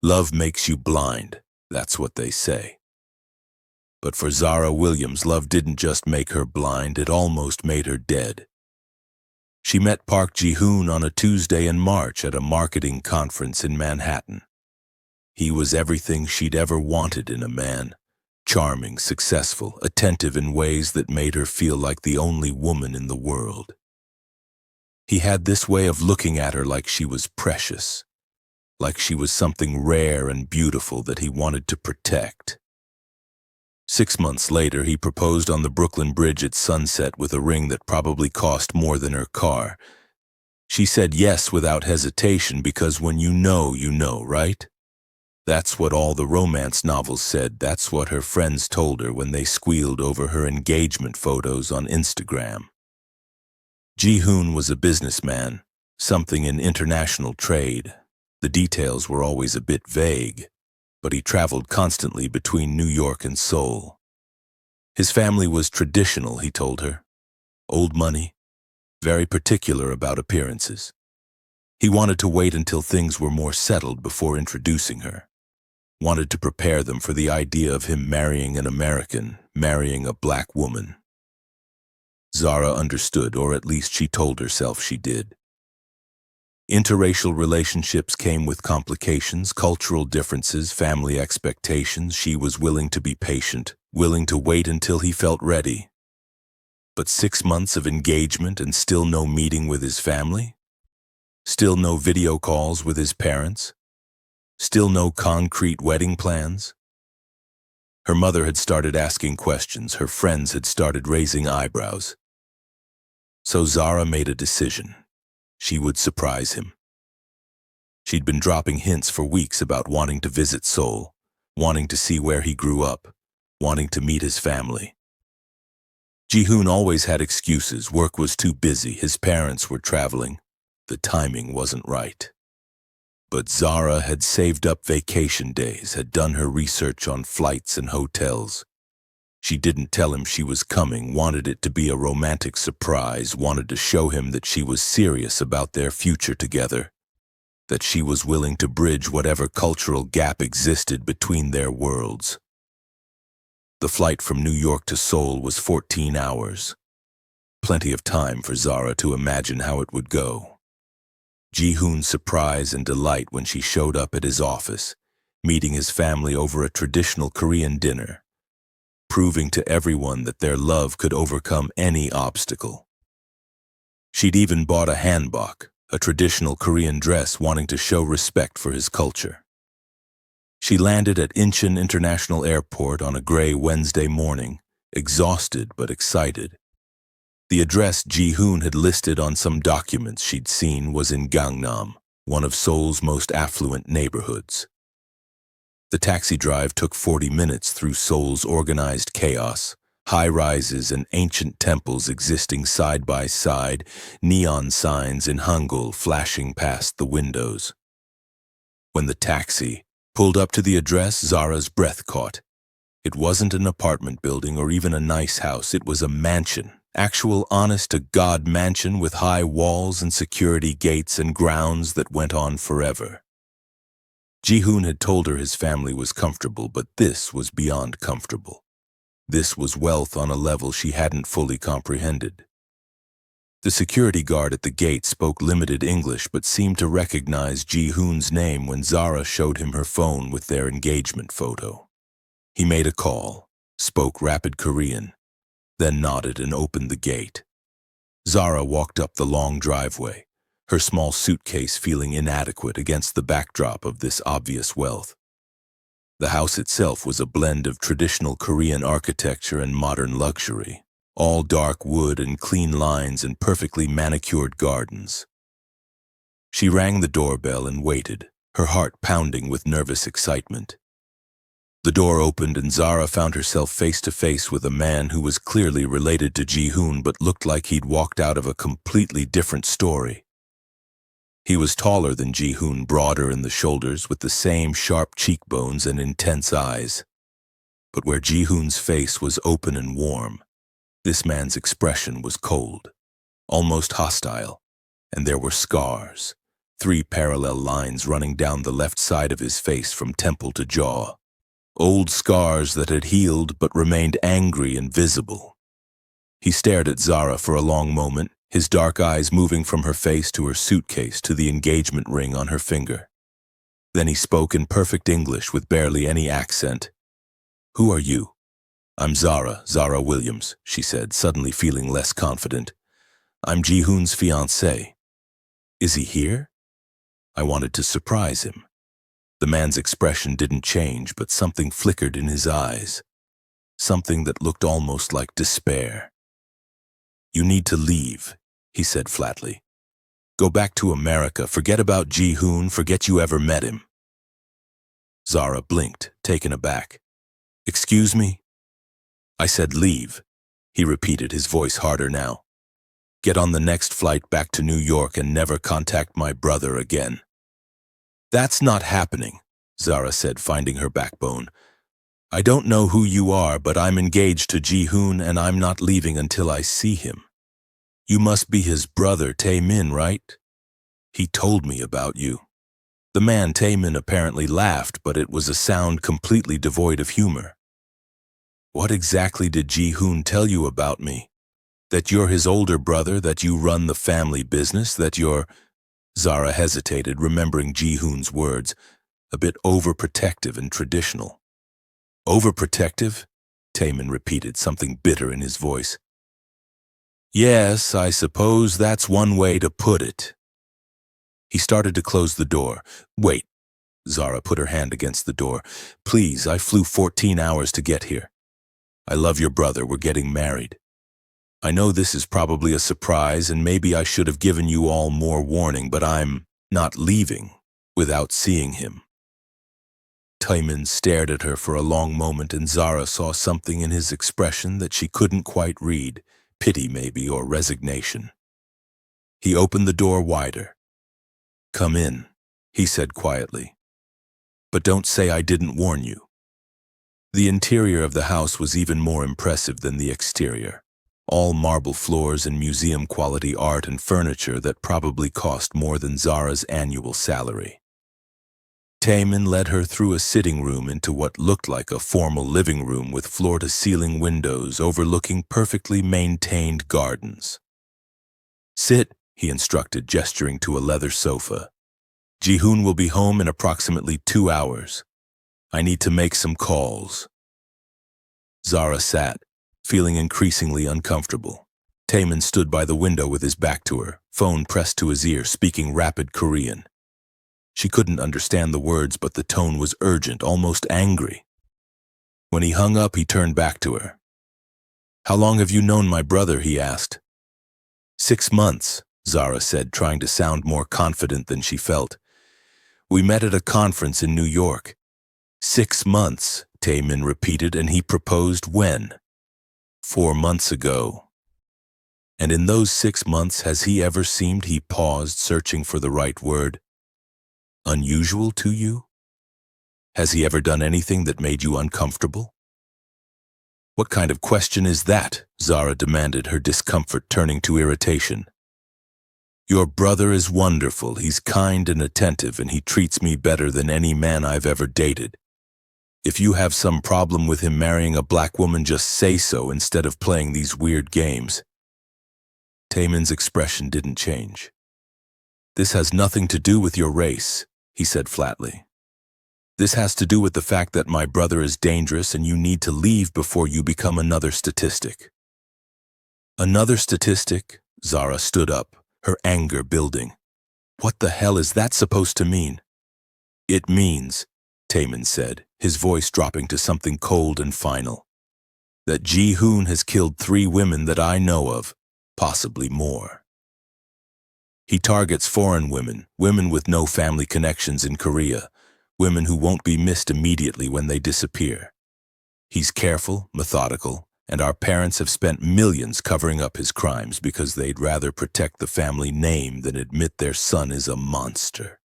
Love makes you blind, that's what they say. But for Zara Williams, love didn't just make her blind, it almost made her dead. She met Park Ji-hoon on a Tuesday in March at a marketing conference in Manhattan. He was everything she'd ever wanted in a man. Charming, successful, attentive in ways that made her feel like the only woman in the world. He had this way of looking at her like she was precious, like she was something rare and beautiful that he wanted to protect. 6 months later, he proposed on the Brooklyn Bridge at sunset with a ring that probably cost more than her car. She said yes without hesitation because when you know, right? That's what all the romance novels said. That's what her friends told her when they squealed over her engagement photos on Instagram. Ji-hoon was a businessman, something in international trade. The details were always a bit vague, but he traveled constantly between New York and Seoul. His family was traditional, he told her. Old money, very particular about appearances. He wanted to wait until things were more settled before introducing her. Wanted to prepare them for the idea of him marrying an American, marrying a black woman. Zara understood, or at least she told herself she did. Interracial relationships came with complications, cultural differences, family expectations. She was willing to be patient, willing to wait until he felt ready. But 6 months of engagement and still no meeting with his family? Still no video calls with his parents? Still no concrete wedding plans? Her mother had started asking questions. Her friends had started raising eyebrows. So Zara made a decision. She would surprise him. She'd been dropping hints for weeks about wanting to visit Seoul, wanting to see where he grew up, wanting to meet his family. Ji-hoon always had excuses. Work was too busy, his parents were traveling, the timing wasn't right. But Zara had saved up vacation days, had done her research on flights and hotels. She didn't tell him she was coming, wanted it to be a romantic surprise, wanted to show him that she was serious about their future together, that she was willing to bridge whatever cultural gap existed between their worlds. The flight from New York to Seoul was 14 hours. Plenty of time for Zara to imagine how it would go. Ji-hoon's surprise and delight when she showed up at his office, meeting his family over a traditional Korean dinner, proving to everyone that their love could overcome any obstacle. She'd even bought a hanbok, a traditional Korean dress, wanting to show respect for his culture. She landed at Incheon International Airport on a gray Wednesday morning, exhausted but excited. The address Ji-hoon had listed on some documents she'd seen was in Gangnam, one of Seoul's most affluent neighborhoods. The taxi drive took 40 minutes through Seoul's organized chaos, high-rises and ancient temples existing side by side, neon signs in Hangul flashing past the windows. When the taxi pulled up to the address, Zara's breath caught. It wasn't an apartment building or even a nice house, it was a mansion. Actual honest-to-God mansion with high walls and security gates and grounds that went on forever. Ji-hoon had told her his family was comfortable, but this was beyond comfortable. This was wealth on a level she hadn't fully comprehended. The security guard at the gate spoke limited English but seemed to recognize Ji-hoon's name when Zara showed him her phone with their engagement photo. He made a call, spoke rapid Korean, then nodded and opened the gate. Zara walked up the long driveway, her small suitcase feeling inadequate against the backdrop of this obvious wealth. The house itself was a blend of traditional Korean architecture and modern luxury, all dark wood and clean lines and perfectly manicured gardens. She rang the doorbell and waited, her heart pounding with nervous excitement. The door opened and Zara found herself face to face with a man who was clearly related to Ji-hoon but looked like he'd walked out of a completely different story. He was taller than Ji-hoon, broader in the shoulders, with the same sharp cheekbones and intense eyes. But where Ji-hoon's face was open and warm, this man's expression was cold, almost hostile, and there were scars, 3 parallel lines running down the left side of his face from temple to jaw. Old scars that had healed but remained angry and visible. He stared at Zara for a long moment, his dark eyes moving from her face to her suitcase to the engagement ring on her finger. Then he spoke in perfect English with barely any accent. "Who are you?" "I'm Zara Williams," she said, suddenly feeling less confident. "I'm Ji-hoon's fiancée." "Is he here?" I wanted to surprise him. The man's expression didn't change, but something flickered in his eyes. Something that looked almost like despair. "You need to leave," he said flatly. "Go back to America, forget about Ji-hoon, forget you ever met him." Zara blinked, taken aback. "Excuse me?" "I said leave," he repeated, his voice harder now. "Get on the next flight back to New York and never contact my brother again." "That's not happening," Zara said, finding her backbone. "I don't know who you are, but I'm engaged to Ji-hoon and I'm not leaving until I see him. You must be his brother, Tae-min, right? He told me about you." The man Tae-min apparently laughed, but it was a sound completely devoid of humor. "What exactly did Ji-hoon tell you about me? That you're his older brother, that you run the family business, that you're—" Zara hesitated, remembering Ji-hoon's words, a bit overprotective and traditional. "Overprotective?" Tae-min repeated, something bitter in his voice. "Yes, I suppose that's one way to put it." He started to close the door. "Wait." Zara put her hand against the door. "Please, I flew 14 hours to get here. I love your brother, we're getting married. I know this is probably a surprise and maybe I should have given you all more warning, but I'm not leaving without seeing him." Tae-min stared at her for a long moment and Zara saw something in his expression that she couldn't quite read, pity maybe, or resignation. He opened the door wider. "Come in," he said quietly. "But don't say I didn't warn you." The interior of the house was even more impressive than the exterior. All marble floors and museum-quality art and furniture that probably cost more than Zara's annual salary. Tae-min led her through a sitting room into what looked like a formal living room with floor-to-ceiling windows overlooking perfectly maintained gardens. "Sit," he instructed, gesturing to a leather sofa. "Ji-hoon will be home in approximately 2 hours. I need to make some calls." Zara sat, feeling increasingly uncomfortable. Tae-min stood by the window with his back to her, phone pressed to his ear, speaking rapid Korean. She couldn't understand the words, but the tone was urgent, almost angry. When he hung up, he turned back to her. "How long have you known my brother?" he asked. 6 months, Zara said, trying to sound more confident than she felt. "We met at a conference in New York." 6 months, Tae-min repeated, "and he proposed when?" 4 months ago. "And in those 6 months, has he ever seemed—" He paused, searching for the right word. "Unusual to you? Has he ever done anything that made you uncomfortable?" "What kind of question is that?" Zara demanded, her discomfort turning to irritation. "Your brother is wonderful. He's kind and attentive, and he treats me better than any man I've ever dated. If you have some problem with him marrying a black woman, just say so instead of playing these weird games." Tae-min's expression didn't change. "This has nothing to do with your race," he said flatly. "This has to do with the fact that my brother is dangerous and you need to leave before you become another statistic." "Another statistic?" Zara stood up, her anger building. "What the hell is that supposed to mean?" "It means," Tae-min said, his voice dropping to something cold and final, "that Ji-hoon has killed 3 women that I know of, possibly more. He targets foreign women, women with no family connections in Korea, women who won't be missed immediately when they disappear. He's careful, methodical, and our parents have spent millions covering up his crimes because they'd rather protect the family name than admit their son is a monster."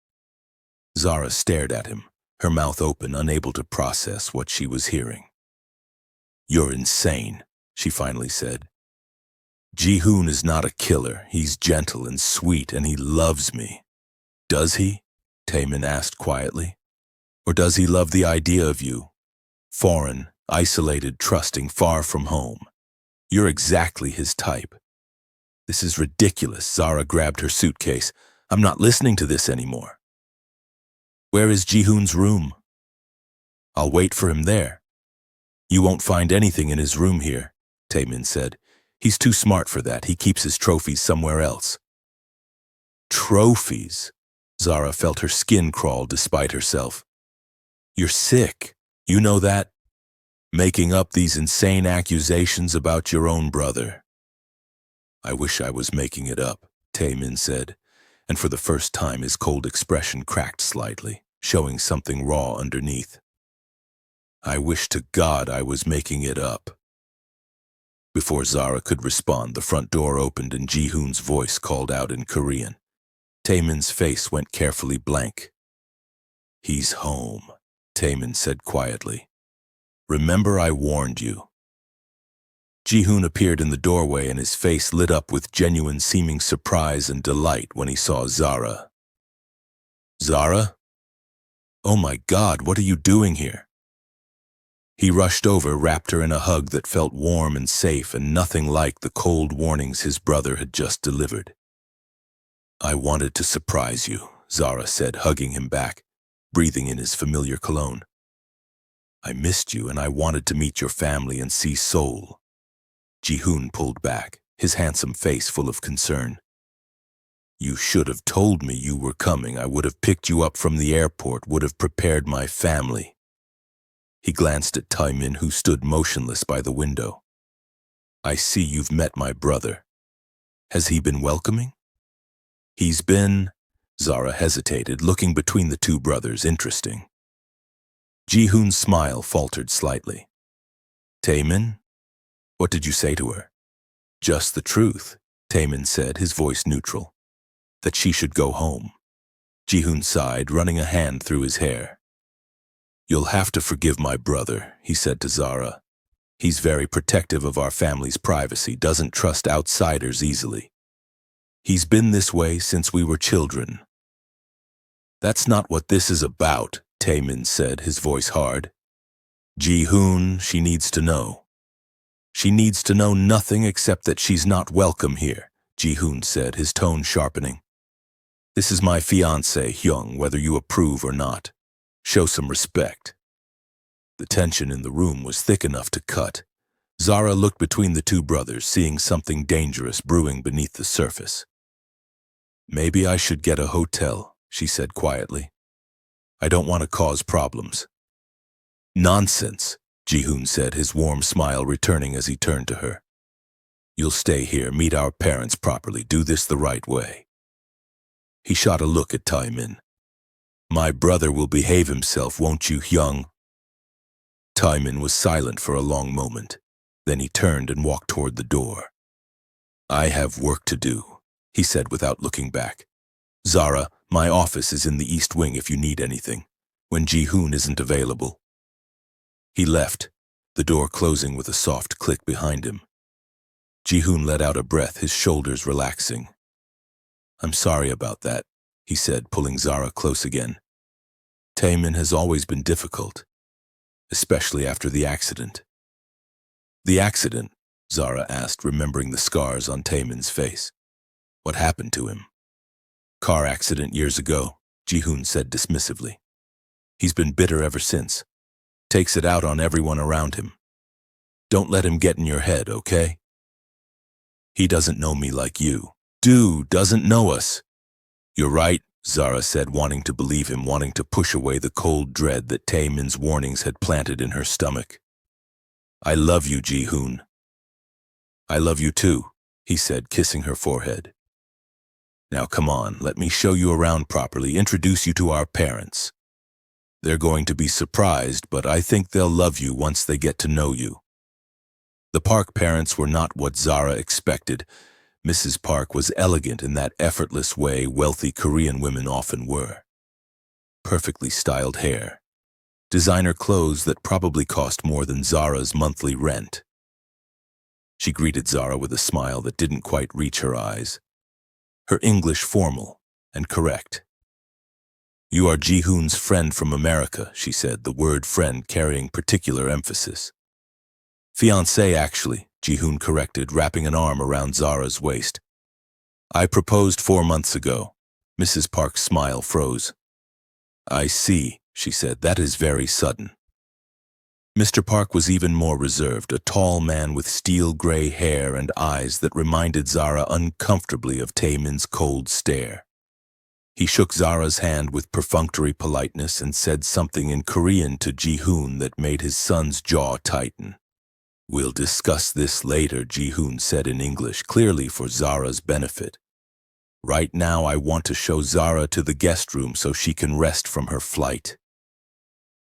Zara stared at him, her mouth open, unable to process what she was hearing. "You're insane," she finally said. "Ji-hoon is not a killer. He's gentle and sweet, and he loves me. Does he? Taemin asked quietly. Or does he love the idea of you? Foreign, isolated, trusting, far from home. You're exactly his type. This is ridiculous. Zara grabbed her suitcase. I'm not listening to this anymore. Where is Ji-hoon's room? I'll wait for him there. You won't find anything in his room here, Taemin said. He's too smart for that. He keeps his trophies somewhere else. Trophies? Zara felt her skin crawl despite herself. You're sick. You know that? Making up these insane accusations about your own brother. I wish I was making it up, Taemin said, and for the first time his cold expression cracked slightly, showing something raw underneath. I wish to God I was making it up. Before Zara could respond, the front door opened and Ji-hoon's voice called out in Korean. Taemin's face went carefully blank. He's home, Taemin said quietly. Remember I warned you. Ji-hoon appeared in the doorway and his face lit up with genuine seeming surprise and delight when he saw Zara. Zara? Oh my God, what are you doing here? He rushed over, wrapped her in a hug that felt warm and safe and nothing like the cold warnings his brother had just delivered. I wanted to surprise you, Zara said, hugging him back, breathing in his familiar cologne. I missed you and I wanted to meet your family and see Seoul. Ji-hoon pulled back, his handsome face full of concern. You should have told me you were coming. I would have picked you up from the airport, would have prepared my family. He glanced at Taemin, who stood motionless by the window. I see you've met my brother. Has he been welcoming? He's been... Zara hesitated, looking between the two brothers, interesting. Ji-hoon's smile faltered slightly. Taemin? What did you say to her? Just the truth, Taemin said, his voice neutral. That she should go home. Ji-hoon sighed, running a hand through his hair. You'll have to forgive my brother, he said to Zara. He's very protective of our family's privacy, doesn't trust outsiders easily. He's been this way since we were children. That's not what this is about, Taemin said, his voice hard. Ji-hoon, she needs to know. She needs to know nothing except that she's not welcome here, Ji-hoon said, his tone sharpening. This is my fiancé, Hyung, whether you approve or not. Show some respect. The tension in the room was thick enough to cut. Zara looked between the two brothers, seeing something dangerous brewing beneath the surface. Maybe I should get a hotel, she said quietly. I don't want to cause problems. Nonsense, Ji-hoon said, his warm smile returning as he turned to her. You'll stay here, meet our parents properly, do this the right way. He shot a look at Taemin. My brother will behave himself, won't you, Hyung? Taemin was silent for a long moment. Then he turned and walked toward the door. I have work to do, he said without looking back. Zara, my office is in the East Wing if you need anything, when Ji-hoon isn't available. He left, the door closing with a soft click behind him. Ji-hoon let out a breath, his shoulders relaxing. I'm sorry about that, he said, pulling Zara close again. Taemin has always been difficult, especially after the accident. The accident? Zara asked, remembering the scars on Taemin's face. What happened to him? Car accident years ago, Ji-hoon said dismissively. He's been bitter ever since. Takes it out on everyone around him. Don't let him get in your head, okay? He doesn't know me like you. Doesn't know us. You're right, Zara said, wanting to believe him, wanting to push away the cold dread that Taemin's warnings had planted in her stomach. I love you, Ji-hoon. I love you too, he said, kissing her forehead. Now come on, let me show you around properly, introduce you to our parents. They're going to be surprised, but I think they'll love you once they get to know you. The Park parents were not what Zara expected. Mrs. Park was elegant in that effortless way wealthy Korean women often were. Perfectly styled hair. Designer clothes that probably cost more than Zara's monthly rent. She greeted Zara with a smile that didn't quite reach her eyes. Her English formal and correct. You are Ji-hoon's friend from America, she said, the word friend carrying particular emphasis. Fiancé, actually, Ji-hoon corrected, wrapping an arm around Zara's waist. I proposed 4 months ago. Mrs. Park's smile froze. I see, she said, that is very sudden. Mr. Park was even more reserved, a tall man with steel-gray hair and eyes that reminded Zara uncomfortably of Taemin's cold stare. He shook Zara's hand with perfunctory politeness and said something in Korean to Ji-hoon that made his son's jaw tighten. We'll discuss this later, Ji-hoon said in English, clearly for Zara's benefit. Right now I want to show Zara to the guest room so she can rest from her flight.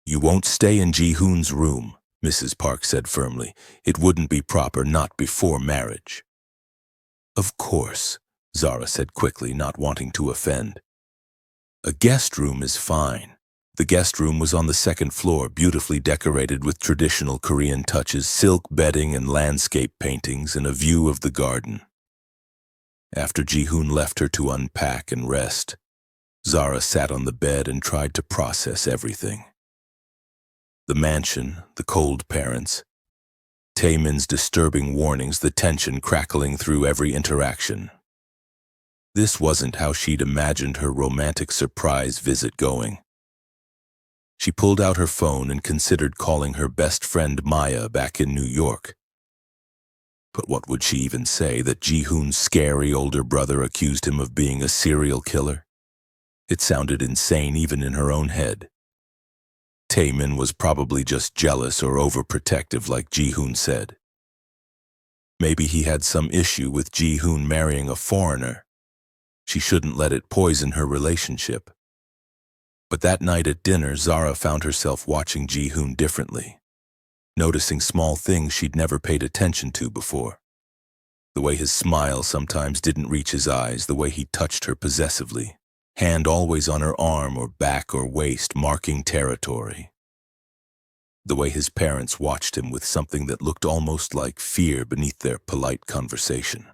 You won't stay in Ji-hoon's room, Mrs. Park said firmly. It wouldn't be proper, not before marriage. Of course, Zara said quickly, not wanting to offend. A guest room is fine. The guest room was on the second floor, beautifully decorated with traditional Korean touches, silk bedding and landscape paintings, and a view of the garden. After Ji-hoon left her to unpack and rest, Zara sat on the bed and tried to process everything. The mansion, the cold parents, Taemin's disturbing warnings, the tension crackling through every interaction. This wasn't how she'd imagined her romantic surprise visit going. She pulled out her phone and considered calling her best friend Maya back in New York. But what would she even say, that Ji-hoon's scary older brother accused him of being a serial killer? It sounded insane even in her own head. Taemin was probably just jealous or overprotective like Ji-hoon said. Maybe he had some issue with Ji-hoon marrying a foreigner. She shouldn't let it poison her relationship. But that night at dinner, Zara found herself watching Ji-hoon differently, noticing small things she'd never paid attention to before. The way his smile sometimes didn't reach his eyes, the way he touched her possessively, hand always on her arm or back or waist, marking territory. The way his parents watched him with something that looked almost like fear beneath their polite conversation.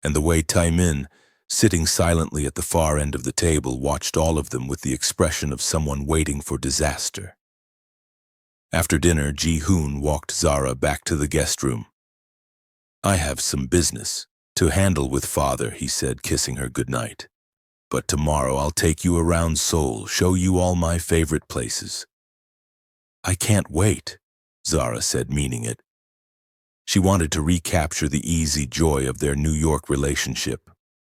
And the way Taemin, sitting silently at the far end of the table, watched all of them with the expression of someone waiting for disaster. After dinner, Ji-hoon walked Zara back to the guest room. I have some business to handle with father, he said, kissing her goodnight. But tomorrow I'll take you around Seoul, show you all my favorite places. I can't wait, Zara said, meaning it. She wanted to recapture the easy joy of their New York relationship,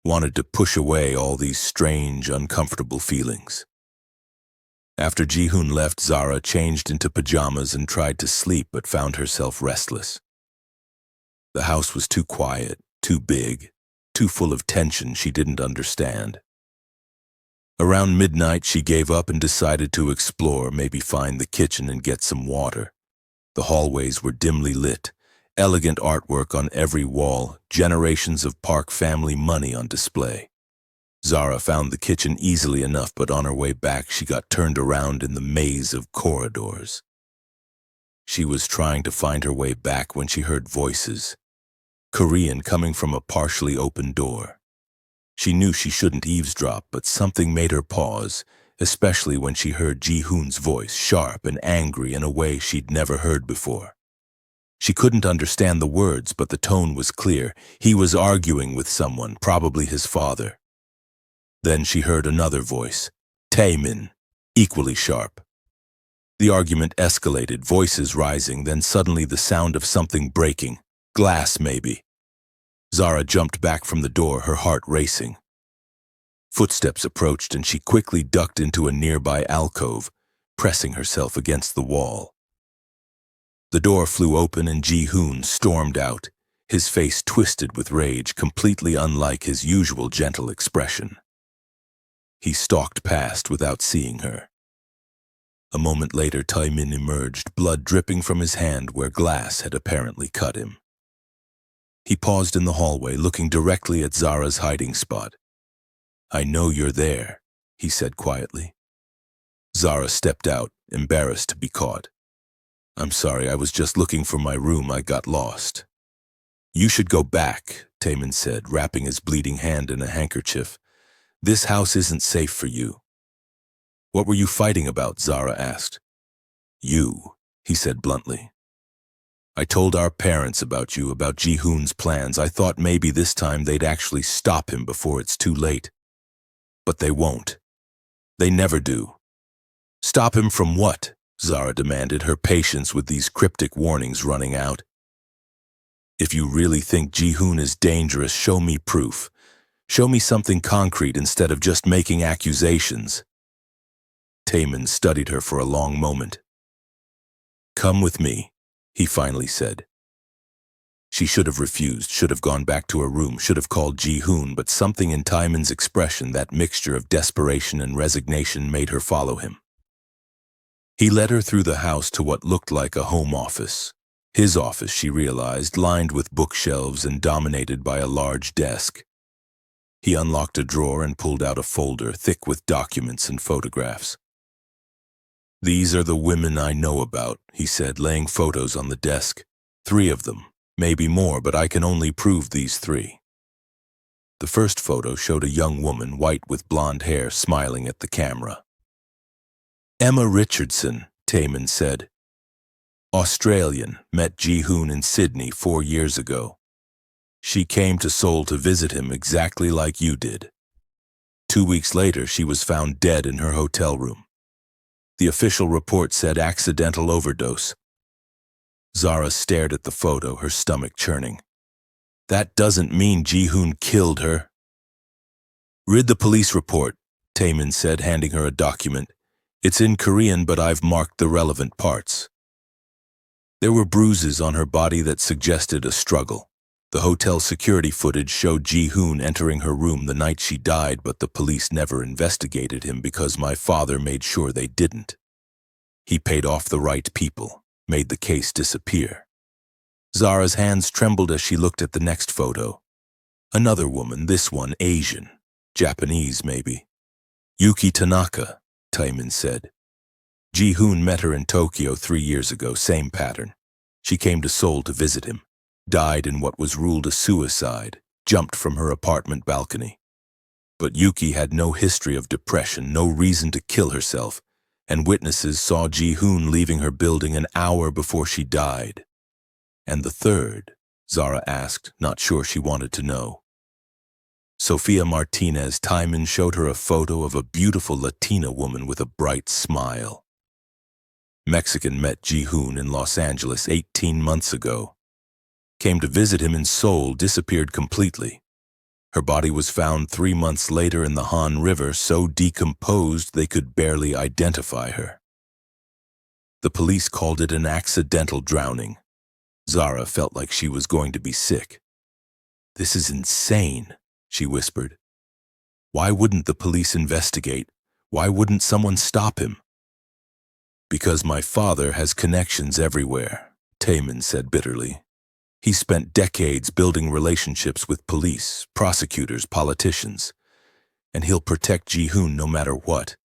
wanted to push away all these strange, uncomfortable feelings. After Ji-hoon left, Zara changed into pajamas and tried to sleep but found herself restless. The house was too quiet, too big, too full of tension she didn't understand. Around midnight, she gave up and decided to explore, maybe find the kitchen and get some water. The hallways were dimly lit, elegant artwork on every wall, generations of Park family money on display. Zara found the kitchen easily enough, but on her way back, she got turned around in the maze of corridors. She was trying to find her way back when she heard voices, Korean, coming from a partially open door. She knew she shouldn't eavesdrop, but something made her pause, especially when she heard Ji-hoon's voice, sharp and angry in a way she'd never heard before. She couldn't understand the words, but the tone was clear. He was arguing with someone, probably his father. Then she heard another voice, Taemin, equally sharp. The argument escalated, voices rising, then suddenly the sound of something breaking. Glass, maybe. Zara jumped back from the door, her heart racing. Footsteps approached and she quickly ducked into a nearby alcove, pressing herself against the wall. The door flew open and Ji-hoon stormed out, his face twisted with rage, completely unlike his usual gentle expression. He stalked past without seeing her. A moment later, Taemin emerged, blood dripping from his hand where glass had apparently cut him. He paused in the hallway, looking directly at Zara's hiding spot. I know you're there, he said quietly. Zara stepped out, embarrassed to be caught. I'm sorry, I was just looking for my room. I got lost. You should go back, Taemin said, wrapping his bleeding hand in a handkerchief. This house isn't safe for you. What were you fighting about? Zara asked. You, he said bluntly. I told our parents about you, about Ji-hoon's plans. I thought maybe this time they'd actually stop him before it's too late. But they won't. They never do. Stop him from what? Zara demanded, her patience with these cryptic warnings running out. If you really think Ji-hoon is dangerous, show me proof. Show me something concrete instead of just making accusations. Taemin studied her for a long moment. Come with me, he finally said. She should have refused, should have gone back to her room, should have called Ji-hoon, but something in Taemin's expression, that mixture of desperation and resignation, made her follow him. He led her through the house to what looked like a home office. His office, she realized, lined with bookshelves and dominated by a large desk. He unlocked a drawer and pulled out a folder thick with documents and photographs. These are the women I know about, he said, laying photos on the desk. 3 of them, maybe more, but I can only prove these 3. The first photo showed a young woman, white with blonde hair, smiling at the camera. Emma Richardson, Taemin said. Australian, met Ji-hoon in Sydney 4 years ago. She came to Seoul to visit him exactly like you did. 2 weeks later, she was found dead in her hotel room. The official report said accidental overdose. Zara stared at the photo, her stomach churning. That doesn't mean Ji-hoon killed her. Read the police report, Taemin said, handing her a document. It's in Korean, but I've marked the relevant parts. There were bruises on her body that suggested a struggle. The hotel security footage showed Ji-hoon entering her room the night she died, but the police never investigated him because my father made sure they didn't. He paid off the right people, made the case disappear. Zara's hands trembled as she looked at the next photo. Another woman, this one Asian, Japanese maybe. Yuki Tanaka, Taemin said. Ji-hoon met her in Tokyo 3 years ago, same pattern. She came to Seoul to visit him, died in what was ruled a suicide, jumped from her apartment balcony. But Yuki had no history of depression, no reason to kill herself, and witnesses saw Ji-hoon leaving her building an hour before she died. And the third? Zara asked, not sure she wanted to know. Sofia Martinez. Taemin showed her a photo of a beautiful Latina woman with a bright smile. Mexican met Ji-hoon in Los Angeles 18 months ago. Came to visit him in Seoul, disappeared completely. Her body was found 3 months later in the Han River, so decomposed they could barely identify her. The police called it an accidental drowning. Zara felt like she was going to be sick. This is insane, she whispered. Why wouldn't the police investigate? Why wouldn't someone stop him? Because my father has connections everywhere, Taemin said bitterly. He spent decades building relationships with police, prosecutors, politicians, and he'll protect Ji-hoon no matter what.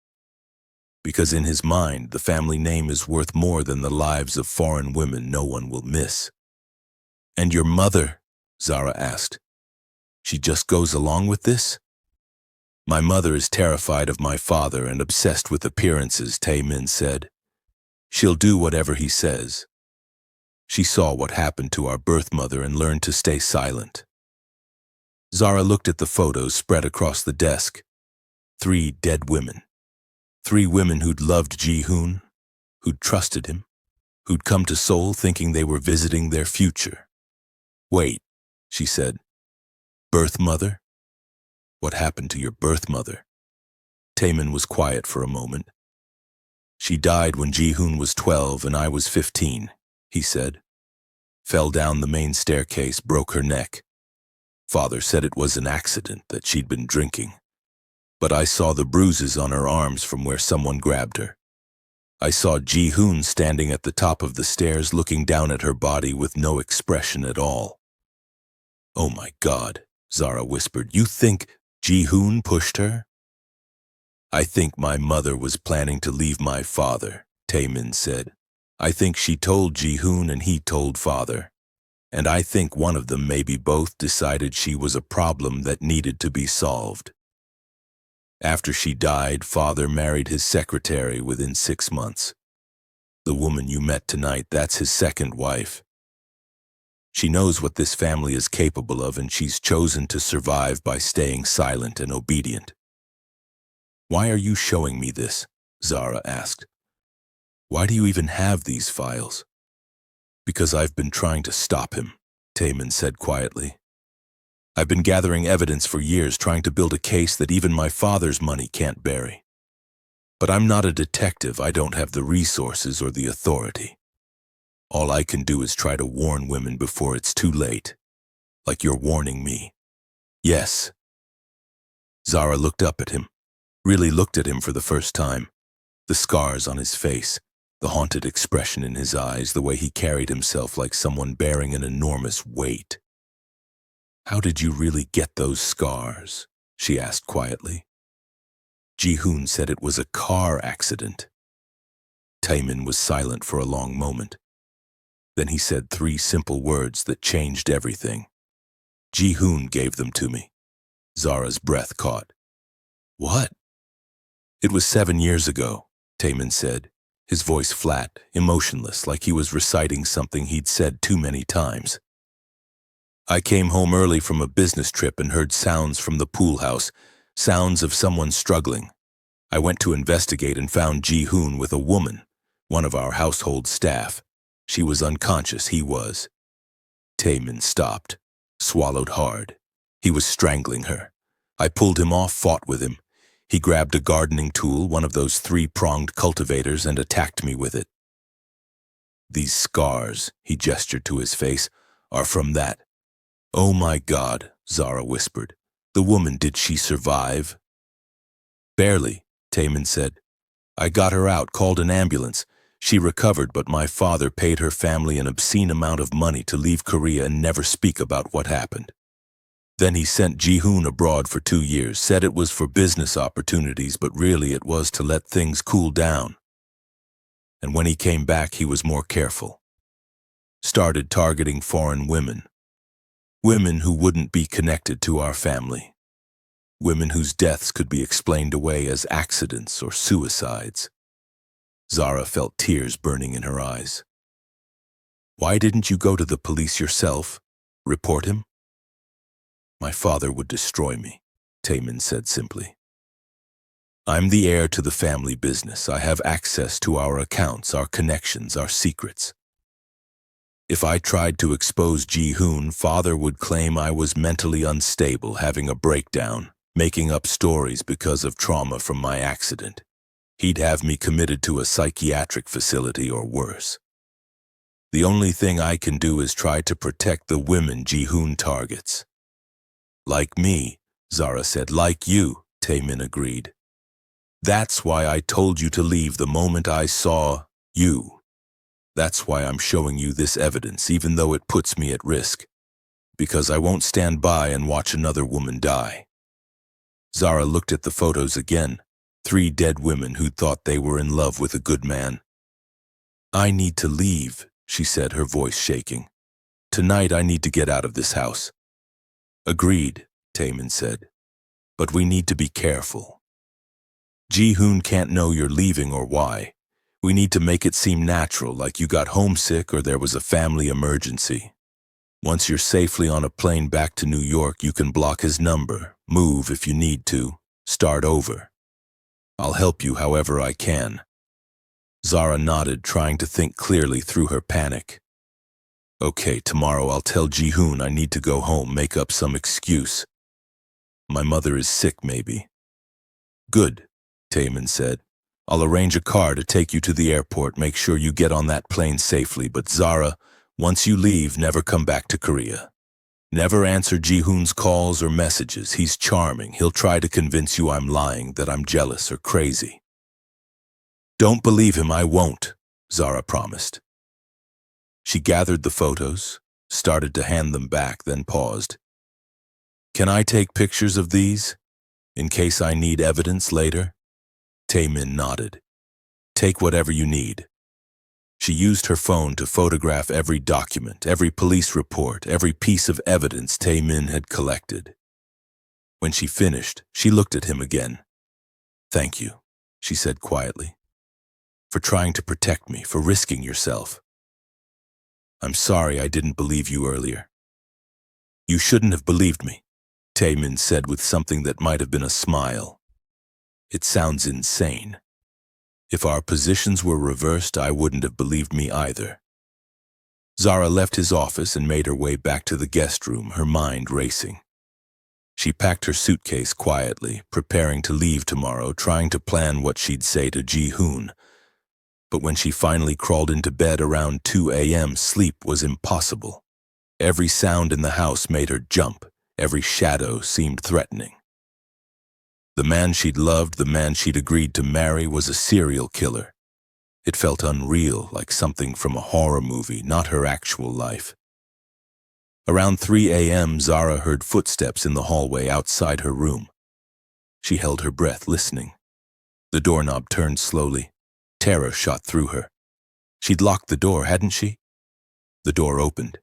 Because in his mind, the family name is worth more than the lives of foreign women no one will miss. And your mother? Zara asked. She just goes along with this? My mother is terrified of my father and obsessed with appearances, Taemin said. She'll do whatever he says. She saw what happened to our birth mother and learned to stay silent. Zara looked at the photos spread across the desk. 3 dead women. 3 women who'd loved Ji-hoon, who'd trusted him, who'd come to Seoul thinking they were visiting their future. Wait, she said. Birth mother? What happened to your birth mother? Taemin was quiet for a moment. She died when Ji-hoon was 12 and I was 15, he said. Fell down the main staircase, broke her neck. Father said it was an accident, that she'd been drinking. But I saw the bruises on her arms from where someone grabbed her. I saw Ji-hoon standing at the top of the stairs looking down at her body with no expression at all. Oh my God, Zara whispered. You think Ji-hoon pushed her? I think my mother was planning to leave my father, Taemin said. I think she told Ji-hoon and he told father. And I think one of them, maybe both, decided she was a problem that needed to be solved. After she died, father married his secretary within 6 months. The woman you met tonight, that's his second wife. She knows what this family is capable of, and she's chosen to survive by staying silent and obedient. Why are you showing me this? Zara asked. Why do you even have these files? Because I've been trying to stop him, Taemin said quietly. I've been gathering evidence for years, trying to build a case that even my father's money can't bury. But I'm not a detective. I don't have the resources or the authority. All I can do is try to warn women before it's too late, like you're warning me. Yes. Zara looked up at him, really looked at him for the first time. The scars on his face, the haunted expression in his eyes, the way he carried himself like someone bearing an enormous weight. How did you really get those scars? She asked quietly. Ji-hoon said it was a car accident. Taemin was silent for a long moment. Then he said 3 simple words that changed everything. Ji-hoon gave them to me. Zara's breath caught. What? It was 7 years ago, Taemin said, his voice flat, emotionless, like he was reciting something he'd said too many times. I came home early from a business trip and heard sounds from the pool house, sounds of someone struggling. I went to investigate and found Ji-hoon with a woman, one of our household staff. She was unconscious, he was. Taemin stopped, swallowed hard. He was strangling her. I pulled him off, fought with him. He grabbed a gardening tool, one of those 3-pronged cultivators, and attacked me with it. These scars, he gestured to his face, are from that. Oh my God, Zara whispered. The woman, did she survive? Barely, Taemin said. I got her out, called an ambulance. She recovered, but my father paid her family an obscene amount of money to leave Korea and never speak about what happened. Then he sent Ji-hoon abroad for 2 years, said it was for business opportunities, but really it was to let things cool down. And when he came back, he was more careful. Started targeting foreign women. Women who wouldn't be connected to our family. Women whose deaths could be explained away as accidents or suicides. Zara felt tears burning in her eyes. Why didn't you go to the police yourself? Report him? My father would destroy me, Taemin said simply. I'm the heir to the family business. I have access to our accounts, our connections, our secrets. If I tried to expose Ji-hoon, father would claim I was mentally unstable, having a breakdown, making up stories because of trauma from my accident. He'd have me committed to a psychiatric facility or worse. The only thing I can do is try to protect the women Ji-hoon targets. Like me, Zara said. Like you, Taemin agreed. That's why I told you to leave the moment I saw you. That's why I'm showing you this evidence, even though it puts me at risk. Because I won't stand by and watch another woman die. Zara looked at the photos again. 3 dead women who thought they were in love with a good man. I need to leave, she said, her voice shaking. Tonight I need to get out of this house. Agreed, Taemin said. But we need to be careful. Ji-hoon can't know you're leaving or why. We need to make it seem natural, like you got homesick or there was a family emergency. Once you're safely on a plane back to New York, you can block his number, move if you need to, start over. I'll help you however I can. Zara nodded, trying to think clearly through her panic. Okay, tomorrow I'll tell Ji-hoon I need to go home, make up some excuse. My mother is sick, maybe. Good, Taemin said. I'll arrange a car to take you to the airport, make sure you get on that plane safely, but Zara, once you leave, never come back to Korea. Never answer Ji-hoon's calls or messages. He's charming. He'll try to convince you I'm lying, that I'm jealous or crazy. Don't believe him, I won't, Zara promised. She gathered the photos, started to hand them back, then paused. Can I take pictures of these, in case I need evidence later? Taemin nodded. Take whatever you need. She used her phone to photograph every document, every police report, every piece of evidence Taemin had collected. When she finished, she looked at him again. Thank you, she said quietly, for trying to protect me, for risking yourself. I'm sorry I didn't believe you earlier. You shouldn't have believed me, Taemin said with something that might have been a smile. It sounds insane. If our positions were reversed, I wouldn't have believed me either. Zara left his office and made her way back to the guest room, her mind racing. She packed her suitcase quietly, preparing to leave tomorrow, trying to plan what she'd say to Ji-hoon. But when she finally crawled into bed around 2 a.m., sleep was impossible. Every sound in the house made her jump. Every shadow seemed threatening. The man she'd loved, the man she'd agreed to marry, was a serial killer. It felt unreal, like something from a horror movie, not her actual life. Around 3 a.m., Zara heard footsteps in the hallway outside her room. She held her breath, listening. The doorknob turned slowly. Terror shot through her. She'd locked the door, hadn't she? The door opened.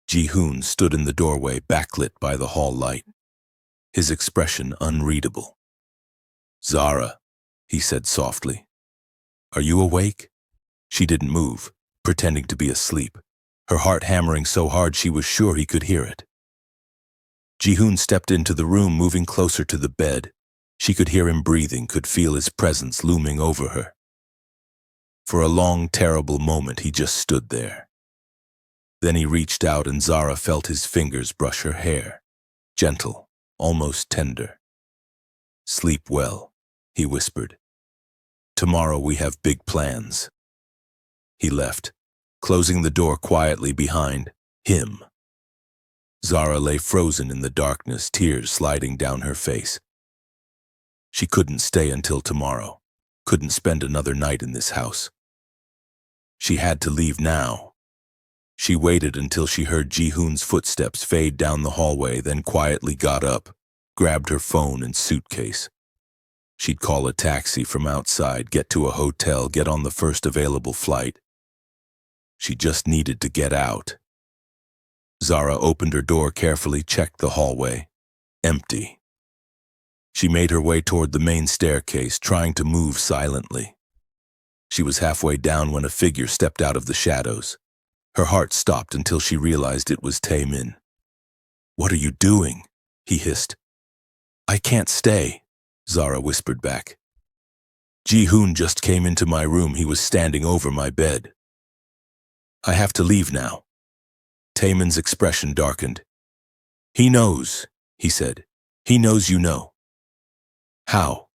Ji-hoon stood in the doorway, backlit by the hall light, his expression unreadable. "Zara," he said softly. "Are you awake?" She didn't move, pretending to be asleep, her heart hammering so hard she was sure he could hear it. Ji-hoon stepped into the room, moving closer to the bed. She could hear him breathing, could feel his presence looming over her. For a long, terrible moment, he just stood there. Then he reached out and Zara felt his fingers brush her hair, gentle, almost tender. "Sleep well," he whispered. "Tomorrow we have big plans." He left, closing the door quietly behind him. Zara lay frozen in the darkness, tears sliding down her face. She couldn't stay until tomorrow, couldn't spend another night in this house. She had to leave now. She waited until she heard Ji-hoon's footsteps fade down the hallway, then quietly got up, grabbed her phone and suitcase. She'd call a taxi from outside, get to a hotel, get on the first available flight. She just needed to get out. Zara opened her door carefully, checked the hallway. Empty. She made her way toward the main staircase, trying to move silently. She was halfway down when a figure stepped out of the shadows. Her heart stopped until she realized it was Taemin. "What are you doing?" he hissed. "I can't stay," Zara whispered back. "Ji-hoon just came into my room. He was standing over my bed. I have to leave now." Taemin's expression darkened. "He knows," he said. "He knows you know." "How?"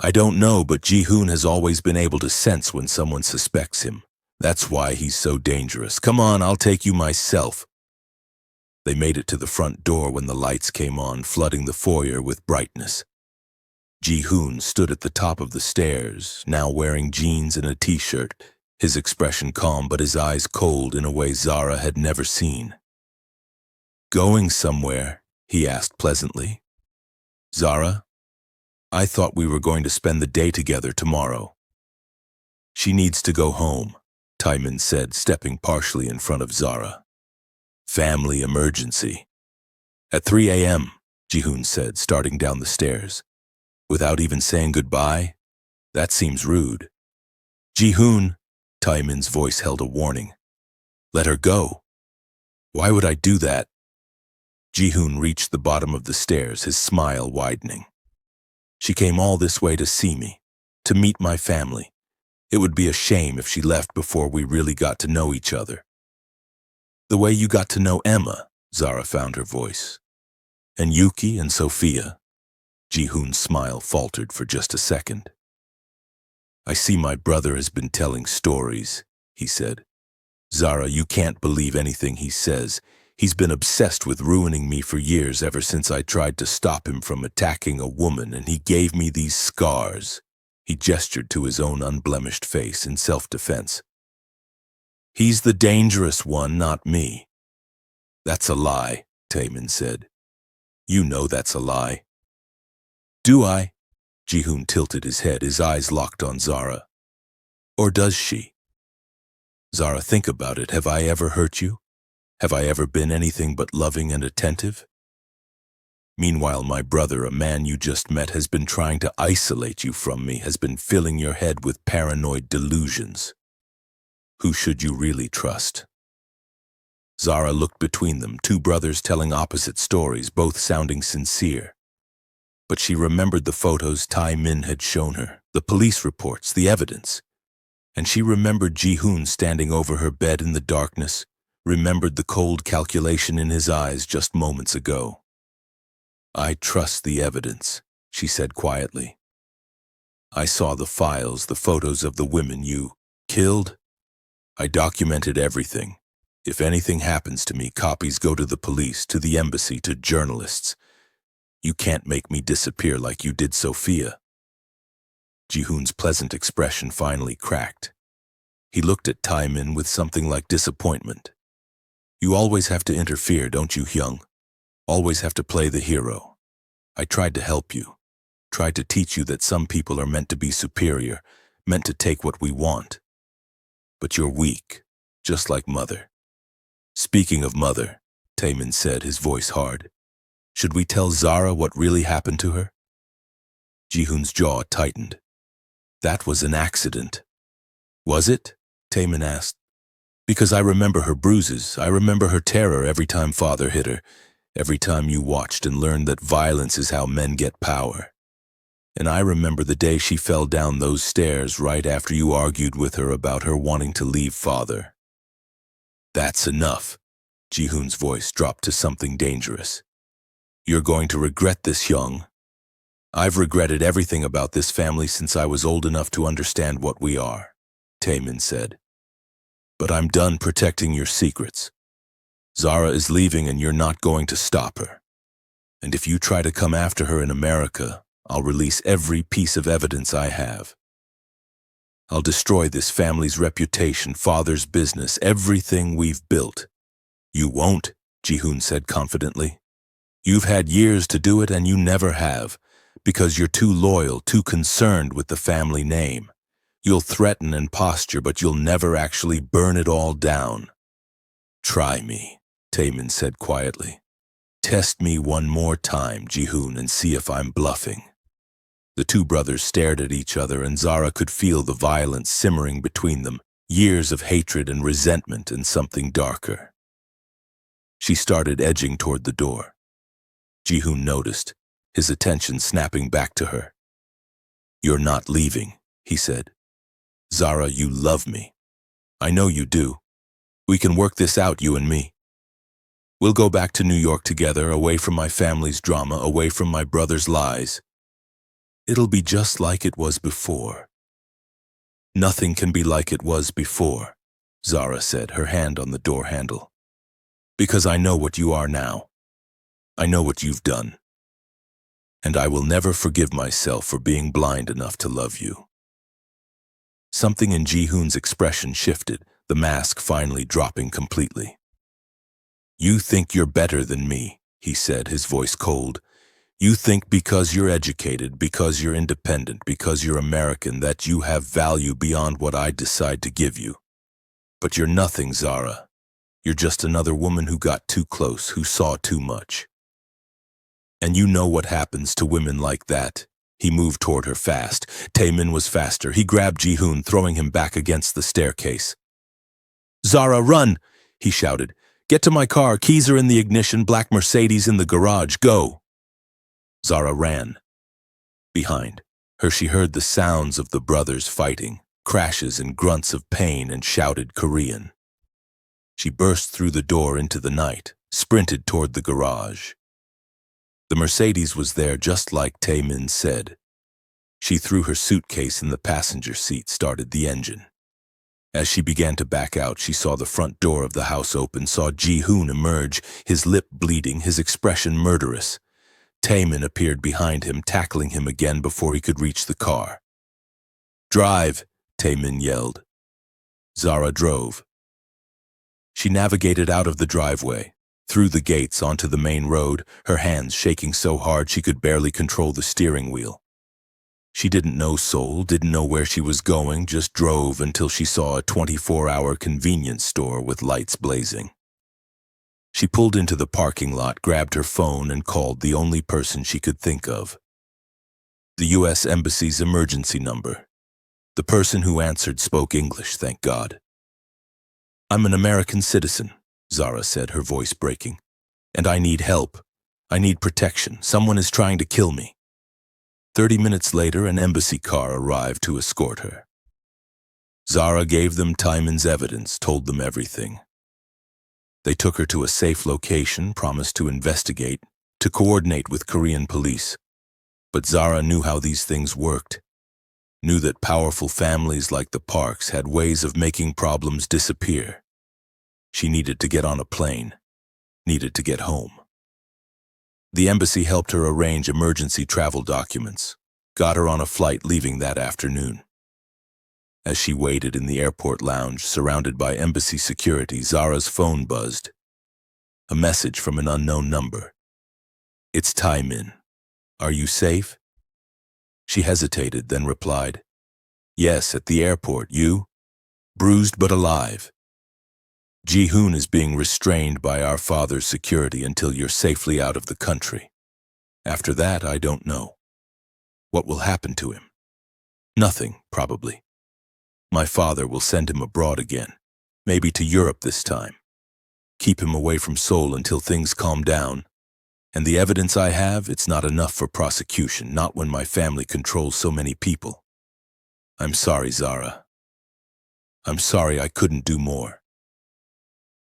"I don't know, but Ji-hoon has always been able to sense when someone suspects him. That's why he's so dangerous. Come on, I'll take you myself." They made it to the front door when the lights came on, flooding the foyer with brightness. Ji-hoon stood at the top of the stairs, now wearing jeans and a t-shirt, his expression calm but his eyes cold in a way Zara had never seen. "Going somewhere?" he asked pleasantly. "Zara, I thought we were going to spend the day together tomorrow." "She needs to go home," Taemin said, stepping partially in front of Zara. "Family emergency." "At 3 a.m., Ji-hoon said, starting down the stairs. "Without even saying goodbye? That seems rude." "Ji-hoon," Taemin's voice held a warning. "Let her go." "Why would I do that?" Ji-hoon reached the bottom of the stairs, his smile widening. "She came all this way to see me, to meet my family. It would be a shame if she left before we really got to know each other." "The way you got to know Emma," Zara found her voice. "And Yuki and Sophia." Ji-hoon's smile faltered for just a second. "I see my brother has been telling stories," he said. "Zara, you can't believe anything he says. He's been obsessed with ruining me for years, ever since I tried to stop him from attacking a woman, and he gave me these scars." He gestured to his own unblemished face in self-defense. "He's the dangerous one, not me." "That's a lie," Taemin said. "You know that's a lie." "Do I?" Ji-hoon tilted his head, his eyes locked on Zara. "Or does she?" "Zara, think about it. Have I ever hurt you? Have I ever been anything but loving and attentive?" Meanwhile, my brother, a man you just met, has been trying to isolate you from me, has been filling your head with paranoid delusions. Who should you really trust? Zara looked between them, two brothers telling opposite stories, both sounding sincere. But she remembered the photos Tai Min had shown her, the police reports, the evidence. And she remembered Ji-hoon standing over her bed in the darkness, remembered the cold calculation in his eyes just moments ago. I trust the evidence, she said quietly. I saw the files, the photos of the women you killed. I documented everything. If anything happens to me, copies go to the police, to the embassy, to journalists. You can't make me disappear like you did Sophia. Ji-hoon's pleasant expression finally cracked. He looked at Tai Min with something like disappointment. You always have to interfere, don't you, Hyung? Always have to play the hero. I tried to help you. Tried to teach you that some people are meant to be superior, meant to take what we want. But you're weak, just like Mother. Speaking of Mother, Tai Min said, his voice hard. Should we tell Zara what really happened to her? Ji-hoon's jaw tightened. That was an accident. Was it? Tai Min asked. Because I remember her bruises, I remember her terror every time Father hit her, every time you watched and learned that violence is how men get power. And I remember the day she fell down those stairs right after you argued with her about her wanting to leave Father. That's enough. Ji-hoon's voice dropped to something dangerous. You're going to regret this, Hyung. I've regretted everything about this family since I was old enough to understand what we are, Tai Min said. But I'm done protecting your secrets. Zara is leaving and you're not going to stop her. And if you try to come after her in America, I'll release every piece of evidence I have. I'll destroy this family's reputation, Father's business, everything we've built. You won't, Ji-hoon said confidently. You've had years to do it and you never have, because you're too loyal, too concerned with the family name. You'll threaten and posture, but you'll never actually burn it all down. Try me, Tai Min said quietly. Test me one more time, Ji-hoon, and see if I'm bluffing. The two brothers stared at each other, and Zara could feel the violence simmering between them, years of hatred and resentment and something darker. She started edging toward the door. Ji-hoon noticed, his attention snapping back to her. You're not leaving, he said. Zara, you love me. I know you do. We can work this out, you and me. We'll go back to New York together, away from my family's drama, away from my brother's lies. It'll be just like it was before. Nothing can be like it was before, Zara said, her hand on the door handle. Because I know what you are now. I know what you've done. And I will never forgive myself for being blind enough to love you. Something in Ji-hoon's expression shifted, the mask finally dropping completely. You think you're better than me, he said, his voice cold. You think because you're educated, because you're independent, because you're American, that you have value beyond what I decide to give you. But you're nothing, Zara. You're just another woman who got too close, who saw too much. And you know what happens to women like that. He moved toward her fast. Tai Min was faster. He grabbed Ji-hoon, throwing him back against the staircase. Zara, run! He shouted. Get to my car. Keys are in the ignition. Black Mercedes in the garage. Go! Zara ran. Behind her, she heard the sounds of the brothers fighting, crashes and grunts of pain and shouted Korean. She burst through the door into the night, sprinted toward the garage. The Mercedes was there just like Tai Min said. She threw her suitcase in the passenger seat, started the engine. As she began to back out, she saw the front door of the house open, saw Ji-hoon emerge, his lip bleeding, his expression murderous. Tai Min appeared behind him, tackling him again before he could reach the car. Drive, Tai Min yelled. Zara drove. She navigated out of the driveway, through the gates onto the main road, her hands shaking so hard she could barely control the steering wheel. She didn't know Seoul, didn't know where she was going, just drove until she saw a 24-hour convenience store with lights blazing. She pulled into the parking lot, grabbed her phone, and called the only person she could think of. The U.S. Embassy's emergency number. The person who answered spoke English, thank God. "I'm an American citizen," Zara said, her voice breaking. "And I need help. I need protection. Someone is trying to kill me." 30 minutes later, an embassy car arrived to escort her. Zara gave them Taiman's evidence, told them everything. They took her to a safe location, promised to investigate, to coordinate with Korean police. But Zara knew how these things worked, knew that powerful families like the Parks had ways of making problems disappear. She needed to get on a plane, needed to get home. The embassy helped her arrange emergency travel documents, got her on a flight leaving that afternoon. As she waited in the airport lounge, surrounded by embassy security, Zara's phone buzzed. A message from an unknown number. "It's Taimin. Are you safe?" She hesitated, then replied, "Yes, at the airport. You?" "Bruised but alive. Ji-hoon is being restrained by our father's security until you're safely out of the country. After that, I don't know. What will happen to him? Nothing, probably. My father will send him abroad again, maybe to Europe this time. Keep him away from Seoul until things calm down. And the evidence I have, it's not enough for prosecution, not when my family controls so many people. I'm sorry, Zara. I'm sorry I couldn't do more."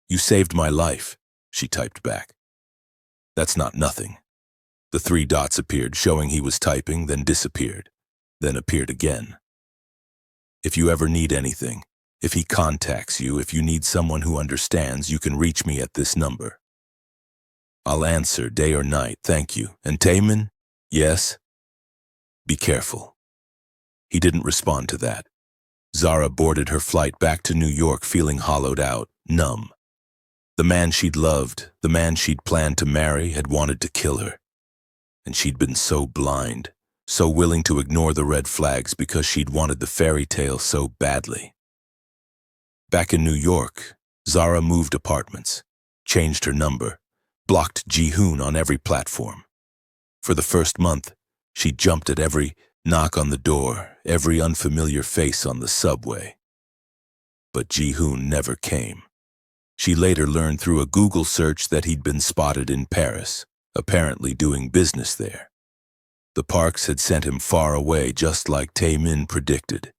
"You saved my life," she typed back. "That's not nothing." The 3 dots appeared, showing he was typing, then disappeared, then appeared again. "If you ever need anything, if he contacts you, if you need someone who understands, you can reach me at this number. I'll answer day or night, thank you. And Taemin? Yes? Be careful." He didn't respond to that. Zara boarded her flight back to New York feeling hollowed out, numb. The man she'd loved, the man she'd planned to marry, had wanted to kill her. And she'd been so blind, so willing to ignore the red flags because she'd wanted the fairy tale so badly. Back in New York, Zara moved apartments, changed her number, blocked Ji-hoon on every platform. For the first month, she jumped at every knock on the door, every unfamiliar face on the subway. But Ji-hoon never came. She later learned through a Google search that he'd been spotted in Paris, apparently doing business there. The Parks had sent him far away, just like Taemin predicted.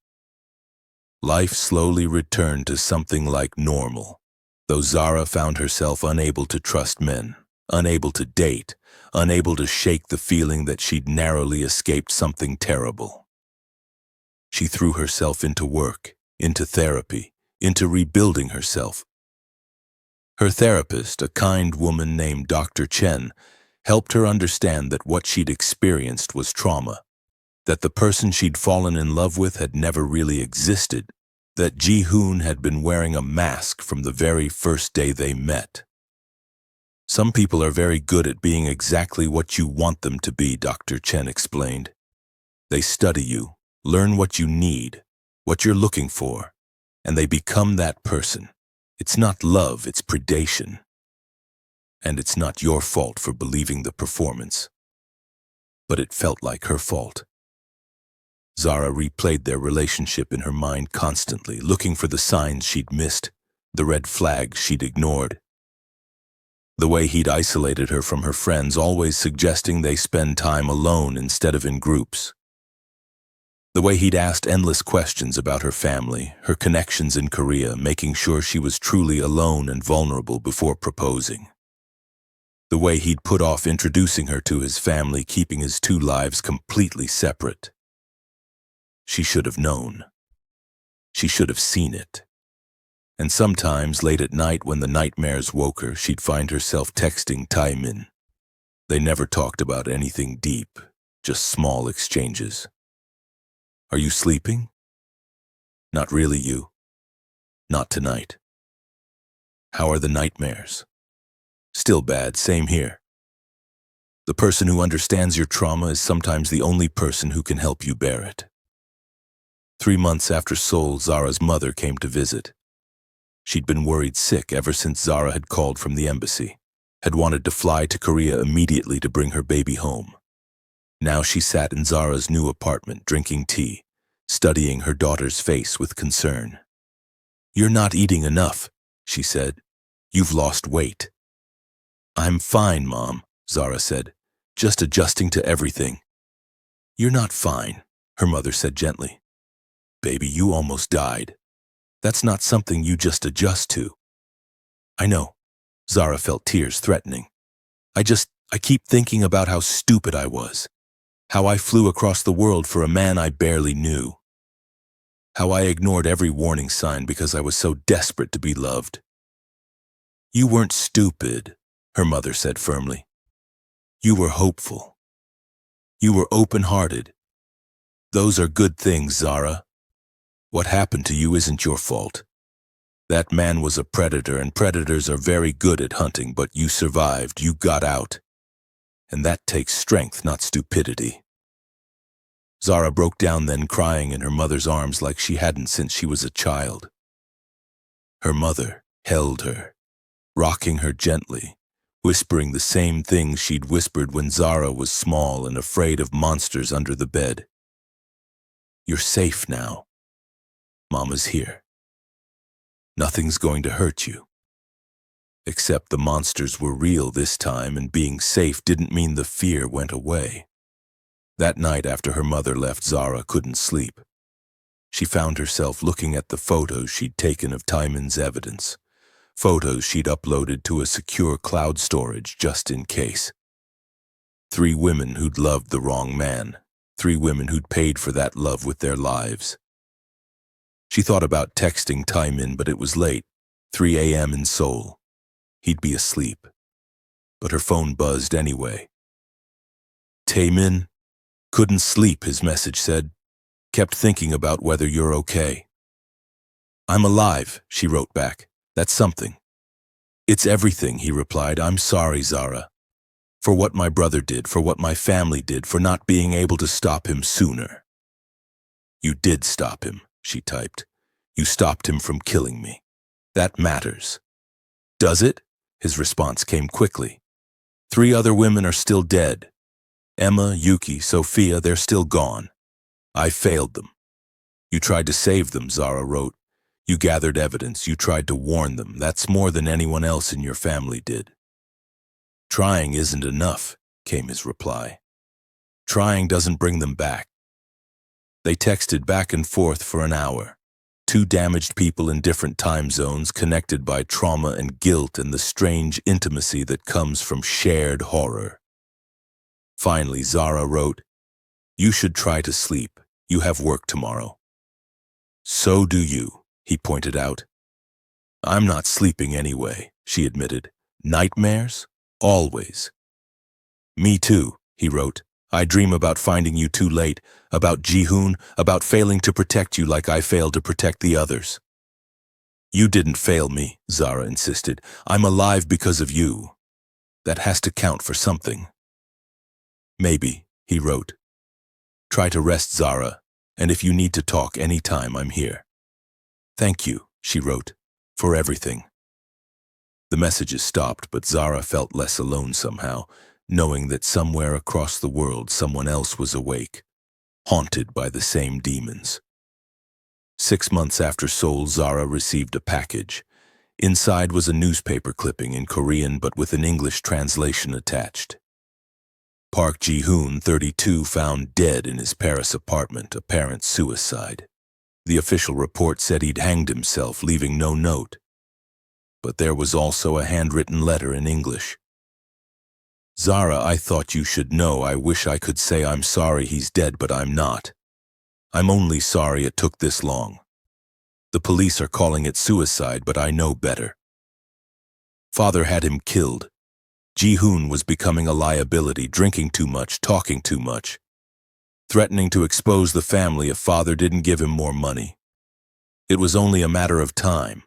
Life slowly returned to something like normal, though Zara found herself unable to trust men, unable to date, unable to shake the feeling that she'd narrowly escaped something terrible. She threw herself into work, into therapy, into rebuilding herself. Her therapist, a kind woman named Dr. Chen, helped her understand that what she'd experienced was trauma, that the person she'd fallen in love with had never really existed, that Ji-hoon had been wearing a mask from the very first day they met. "Some people are very good at being exactly what you want them to be," Dr. Chen explained. "They study you, learn what you need, what you're looking for, and they become that person. It's not love, it's predation. And it's not your fault for believing the performance." But it felt like her fault. Zara replayed their relationship in her mind constantly, looking for the signs she'd missed, the red flags she'd ignored. The way he'd isolated her from her friends, always suggesting they spend time alone instead of in groups. The way he'd asked endless questions about her family, her connections in Korea, making sure she was truly alone and vulnerable before proposing. The way he'd put off introducing her to his family, keeping his 2 lives completely separate. She should have known. She should have seen it. And sometimes, late at night when the nightmares woke her, she'd find herself texting Taemin. They never talked about anything deep, just small exchanges. "Are you sleeping?" "Not really, you. Not tonight." "How are the nightmares?" "Still bad, same here." The person who understands your trauma is sometimes the only person who can help you bear it. 3 months after Seoul, Zara's mother came to visit. She'd been worried sick ever since Zara had called from the embassy. had wanted to fly to Korea immediately to bring her baby home. Now she sat in Zara's new apartment drinking tea, studying her daughter's face with concern. "You're not eating enough," she said. "You've lost weight." "I'm fine, Mom," Zara said, "just adjusting to everything." "You're not fine," her mother said gently. "Baby, you almost died. That's not something you just adjust to." "I know." Zara felt tears threatening. I keep thinking about how stupid I was. How I flew across the world for a man I barely knew. How I ignored every warning sign because I was so desperate to be loved. "You weren't stupid," her mother said firmly. "You were hopeful. You were open-hearted. Those are good things, Zara. What happened to you isn't your fault. That man was a predator, and predators are very good at hunting, but you survived, you got out. And that takes strength, not stupidity." Zara broke down then, crying in her mother's arms like she hadn't since she was a child. Her mother held her, rocking her gently, whispering the same things she'd whispered when Zara was small and afraid of monsters under the bed. "You're safe now. Mama's here. Nothing's going to hurt you." Except the monsters were real this time, and being safe didn't mean the fear went away. That night after her mother left, Zara couldn't sleep. She found herself looking at the photos she'd taken of Taiman's evidence, photos she'd uploaded to a secure cloud storage just in case. 3 women who'd loved the wrong man, 3 women who'd paid for that love with their lives. She thought about texting Taiman, but it was late, 3 a.m. in Seoul. He'd be asleep. But her phone buzzed anyway. "Taiman? Couldn't sleep," his message said. "Kept thinking about whether you're okay." "I'm alive," she wrote back. "That's something." "It's everything," he replied. "I'm sorry, Zara. For what my brother did, for what my family did, for not being able to stop him sooner." "You did stop him," she typed. "You stopped him from killing me. That matters." "Does it?" His response came quickly. 3 other women are still dead. Emma, Yuki, Sophia, they're still gone. I failed them. You tried to save them, Zara wrote. You gathered evidence. You tried to warn them. That's more than anyone else in your family did. Trying isn't enough, came his reply. Trying doesn't bring them back. They texted back and forth for an hour. 2 damaged people in different time zones, connected by trauma and guilt and the strange intimacy that comes from shared horror. Finally, Zara wrote, "You should try to sleep. You have work tomorrow." "So do you," he pointed out. "I'm not sleeping anyway," she admitted. "Nightmares? Always." "Me too," he wrote. "I dream about finding you too late, about Ji-hoon, about failing to protect you like I failed to protect the others." "You didn't fail me," Zara insisted. "I'm alive because of you. That has to count for something." "Maybe," he wrote. "Try to rest, Zara, and if you need to talk any time, I'm here." "Thank you," she wrote, "for everything." The messages stopped, but Zara felt less alone somehow, knowing that somewhere across the world someone else was awake, haunted by the same demons. 6 months after Seoul, Zara received a package. Inside was a newspaper clipping in Korean but with an English translation attached. Park Ji-hoon, 32, found dead in his Paris apartment, apparent suicide. The official report said he'd hanged himself, leaving no note. But there was also a handwritten letter in English. "Zara, I thought you should know. I wish I could say I'm sorry he's dead, but I'm not. I'm only sorry it took this long. The police are calling it suicide, but I know better. Father had him killed. Ji-hoon was becoming a liability, drinking too much, talking too much, threatening to expose the family if Father didn't give him more money. It was only a matter of time.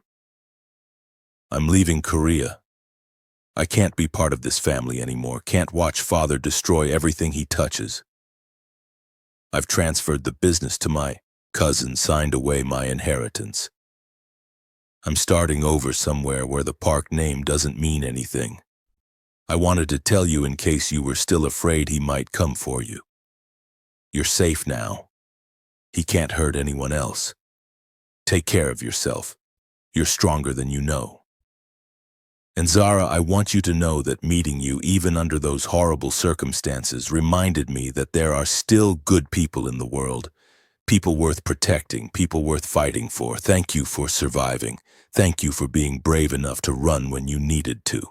I'm leaving Korea. I can't be part of this family anymore, can't watch Father destroy everything he touches. I've transferred the business to my cousin, signed away my inheritance. I'm starting over somewhere where the Park name doesn't mean anything. I wanted to tell you in case you were still afraid he might come for you. You're safe now. He can't hurt anyone else. Take care of yourself. You're stronger than you know. And Zara, I want you to know that meeting you, even under those horrible circumstances, reminded me that there are still good people in the world. People worth protecting, people worth fighting for. Thank you for surviving. Thank you for being brave enough to run when you needed to.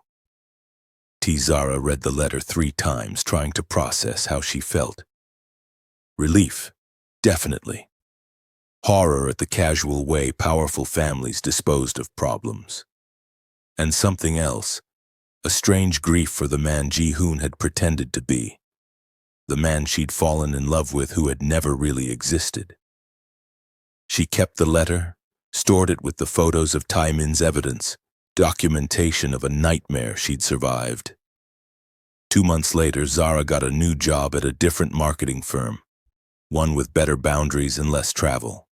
Zara read the letter 3 times, trying to process how she felt. Relief, definitely. Horror at the casual way powerful families disposed of problems. And something else, a strange grief for the man Ji-hoon had pretended to be. The man she'd fallen in love with who had never really existed. She kept the letter, stored it with the photos of Taemin's evidence, documentation of a nightmare she'd survived. 2 months later, Zara got a new job at a different marketing firm, one with better boundaries and less travel.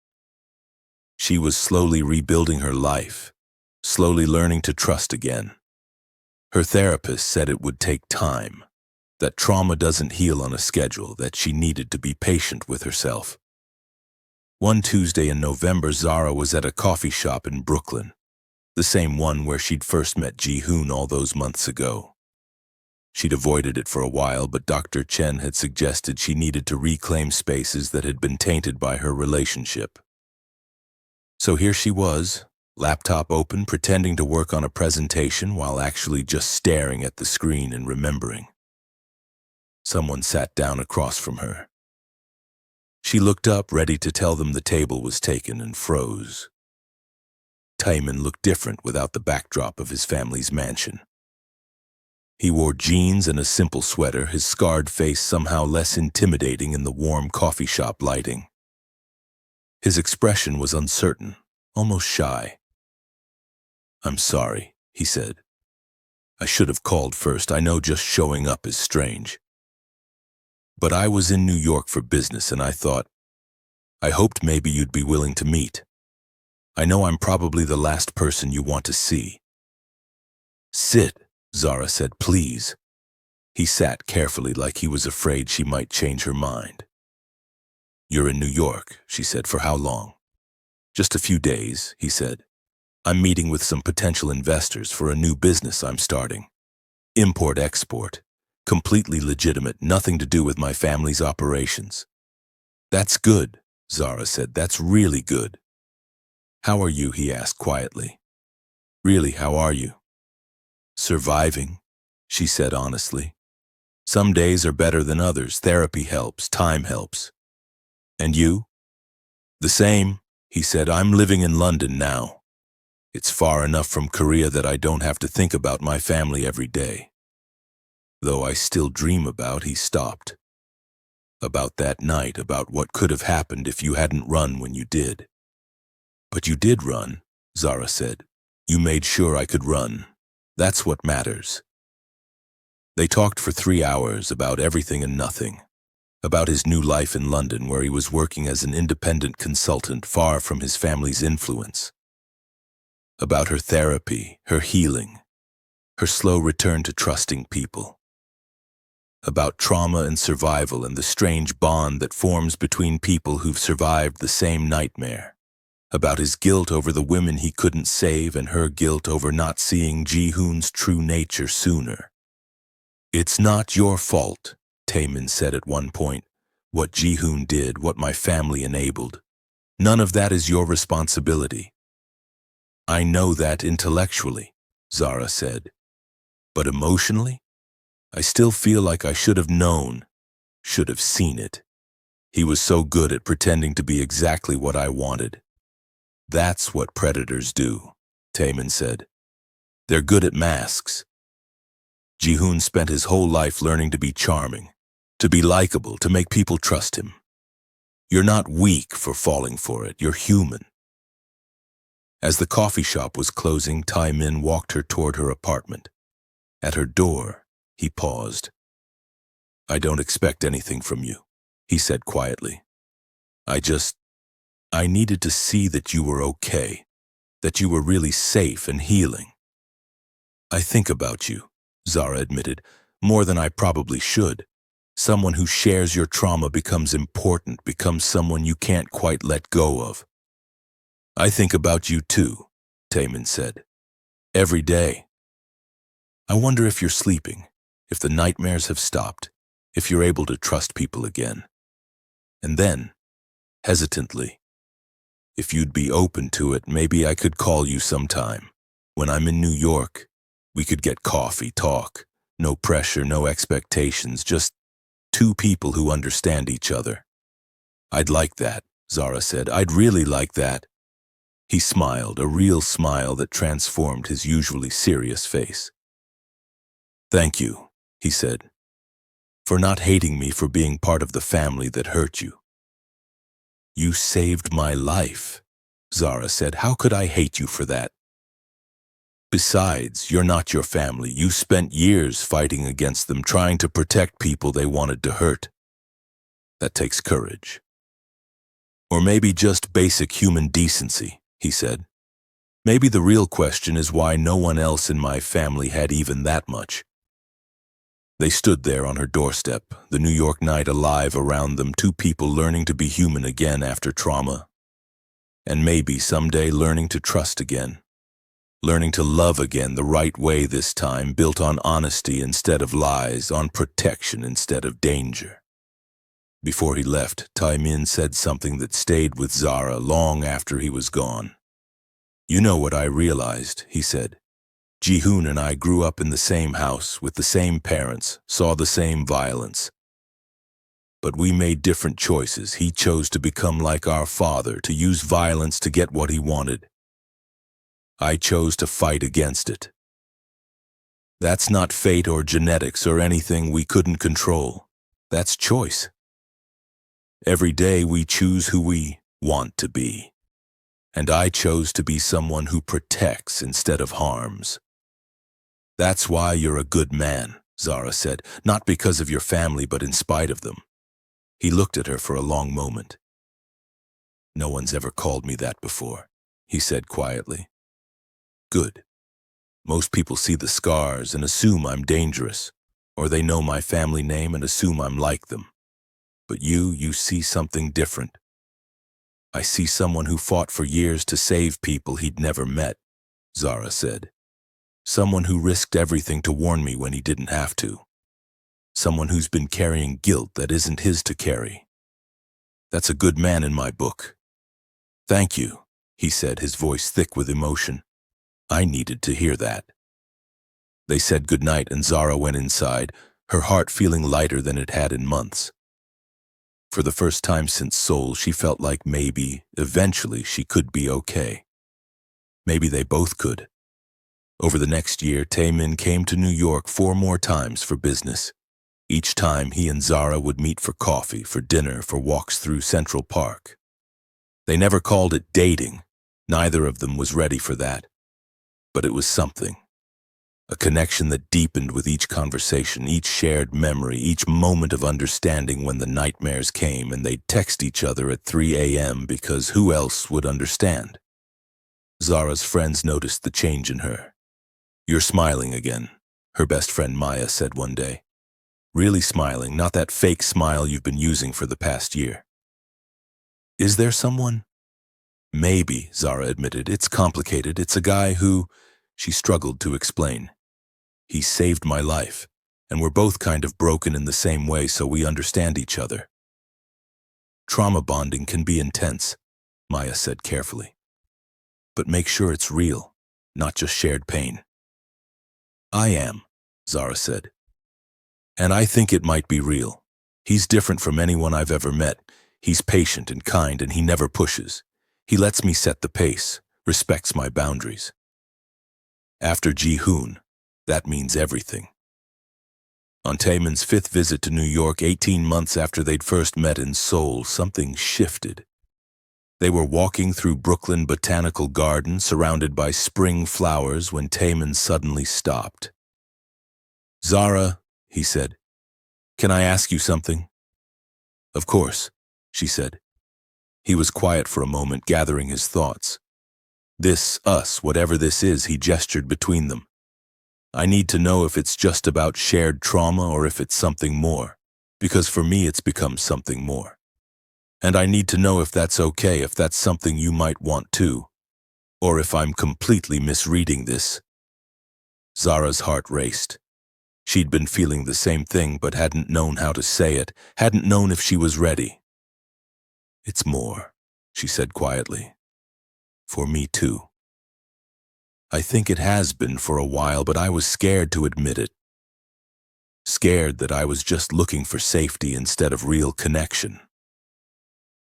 She was slowly rebuilding her life, slowly learning to trust again. Her therapist said it would take time, that trauma doesn't heal on a schedule, that she needed to be patient with herself. One Tuesday in November, Zara was at a coffee shop in Brooklyn, the same one where she'd first met Ji-hoon all those months ago. She'd avoided it for a while, but Dr. Chen had suggested she needed to reclaim spaces that had been tainted by her relationship. So here she was, laptop open, pretending to work on a presentation while actually just staring at the screen and remembering. Someone sat down across from her. She looked up, ready to tell them the table was taken, and froze. Taemin looked different without the backdrop of his family's mansion. He wore jeans and a simple sweater, his scarred face somehow less intimidating in the warm coffee shop lighting. His expression was uncertain, almost shy. "I'm sorry," he said. "I should have called first. I know just showing up is strange. But I was in New York for business and I hoped maybe you'd be willing to meet. I know I'm probably the last person you want to see." "Sit," Zara said, "please." He sat carefully, like he was afraid she might change her mind. "You're in New York," she said. "For how long?" "Just a few days," he said. "I'm meeting with some potential investors for a new business I'm starting. Import-export. Completely legitimate, nothing to do with my family's operations." "That's good," Zara said. "That's really good." "How are you?" he asked quietly. "Really, how are you?" "Surviving," she said honestly. "Some days are better than others. Therapy helps, time helps." "And you?" "The same," he said. "I'm living in London now. It's far enough from Korea that I don't have to think about my family every day. Though I still dream about," he stopped. "About that night, about what could have happened if you hadn't run when you did." "But you did run," Zara said. "You made sure I could run. That's what matters." They talked for 3 hours about everything and nothing. About his new life in London, where he was working as an independent consultant far from his family's influence. About her therapy, her healing, her slow return to trusting people. About trauma and survival and the strange bond that forms between people who've survived the same nightmare. About his guilt over the women he couldn't save and her guilt over not seeing Ji-hoon's true nature sooner. "It's not your fault," Taemin said at one point. "What Ji-hoon did, what my family enabled. None of that is your responsibility." "I know that intellectually," Zara said. "But emotionally? I still feel like I should have known, should have seen it. He was so good at pretending to be exactly what I wanted." "That's what predators do," Taemin said. "They're good at masks." Ji-hoon spent his whole life learning to be charming, to be likable, to make people trust him. You're not weak for falling for it, you're human. As the coffee shop was closing, Taemin walked her toward her apartment. At her door, he paused. "I don't expect anything from you," he said quietly. I needed to see that you were okay, that you were really safe and healing." "I think about you," Zara admitted, more than I probably should. Someone who shares your trauma becomes important, becomes someone you can't quite let go of. I think about you too, Taemin said. Every day. I wonder if you're sleeping, if the nightmares have stopped, if you're able to trust people again. And then, hesitantly, if you'd be open to it, maybe I could call you sometime. When I'm in New York, we could get coffee, talk. No pressure, no expectations, just two people who understand each other. I'd like that, Zara said. I'd really like that. He smiled, a real smile that transformed his usually serious face. Thank you, he said, for not hating me for being part of the family that hurt you. You saved my life, Zara said. How could I hate you for that? Besides, you're not your family. You spent years fighting against them, trying to protect people they wanted to hurt. That takes courage. Or maybe just basic human decency, he said. Maybe the real question is why no one else in my family had even that much. They stood there on her doorstep, the New York night alive around them, two people learning to be human again after trauma. And maybe someday learning to trust again. Learning to love again the right way this time, built on honesty instead of lies, on protection instead of danger. Before he left, Taemin said something that stayed with Zara long after he was gone. You know what I realized, he said. Ji-hoon and I grew up in the same house, with the same parents, saw the same violence. But we made different choices. He chose to become like our father, to use violence to get what he wanted. I chose to fight against it. That's not fate or genetics or anything we couldn't control. That's choice. Every day we choose who we want to be. And I chose to be someone who protects instead of harms. That's why you're a good man, Zara said, not because of your family, but in spite of them. He looked at her for a long moment. No one's ever called me that before, he said quietly. Good. Most people see the scars and assume I'm dangerous, or they know my family name and assume I'm like them. But you see something different. I see someone who fought for years to save people he'd never met, Zara said. Someone who risked everything to warn me when he didn't have to. Someone who's been carrying guilt that isn't his to carry. That's a good man in my book. Thank you, he said, his voice thick with emotion. I needed to hear that. They said goodnight and Zara went inside, her heart feeling lighter than it had in months. For the first time since Seoul, she felt like maybe, eventually, she could be okay. Maybe they both could. Over the next year, Taemin came to New York 4 more times for business. Each time, he and Zara would meet for coffee, for dinner, for walks through Central Park. They never called it dating. Neither of them was ready for that. But it was something. A connection that deepened with each conversation, each shared memory, each moment of understanding when the nightmares came and they'd text each other at 3 a.m. because who else would understand? Zara's friends noticed the change in her. You're smiling again, her best friend Maya said one day. Really smiling, not that fake smile you've been using for the past year. Is there someone? Maybe, Zara admitted. It's complicated. It's a guy who, she struggled to explain. He saved my life, and we're both kind of broken in the same way, so we understand each other. Trauma bonding can be intense, Maya said carefully. But make sure it's real, not just shared pain. I am, Zara said. And I think it might be real. He's different from anyone I've ever met. He's patient and kind, and he never pushes. He lets me set the pace, respects my boundaries. After Ji-hoon, that means everything. On Taemin's 5th visit to New York, 18 months after they'd first met in Seoul, something shifted. They were walking through Brooklyn Botanical Garden, surrounded by spring flowers, when Taemin suddenly stopped. Zara, he said, can I ask you something? Of course, she said. He was quiet for a moment, gathering his thoughts. This, us, whatever this is, he gestured between them. I need to know if it's just about shared trauma or if it's something more, because for me it's become something more. And I need to know if that's okay, if that's something you might want too, or if I'm completely misreading this." Zara's heart raced. She'd been feeling the same thing but hadn't known how to say it, hadn't known if she was ready. "It's more," she said quietly. "For me too. I think it has been for a while, but I was scared to admit it. Scared that I was just looking for safety instead of real connection.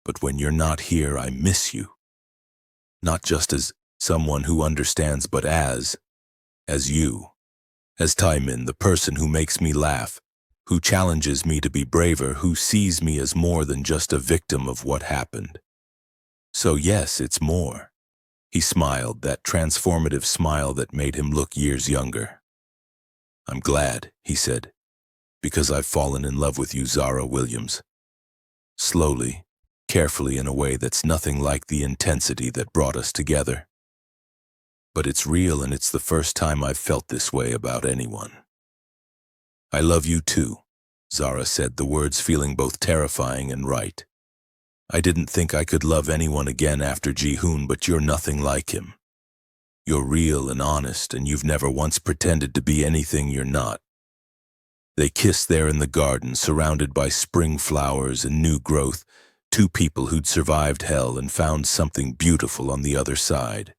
But when you're not here, I miss you. Not just as someone who understands, but as you. As Taimin, the person who makes me laugh, who challenges me to be braver, who sees me as more than just a victim of what happened. So yes, it's more." He smiled, that transformative smile that made him look years younger. "I'm glad," he said, "because I've fallen in love with you, Zara Williams. Slowly, carefully, in a way that's nothing like the intensity that brought us together. But it's real, and it's the first time I've felt this way about anyone." "I love you too," Zara said, the words feeling both terrifying and right. "I didn't think I could love anyone again after Ji-hoon, but you're nothing like him. You're real and honest, and you've never once pretended to be anything you're not." They kissed there in the garden, surrounded by spring flowers and new growth, two people who'd survived hell and found something beautiful on the other side.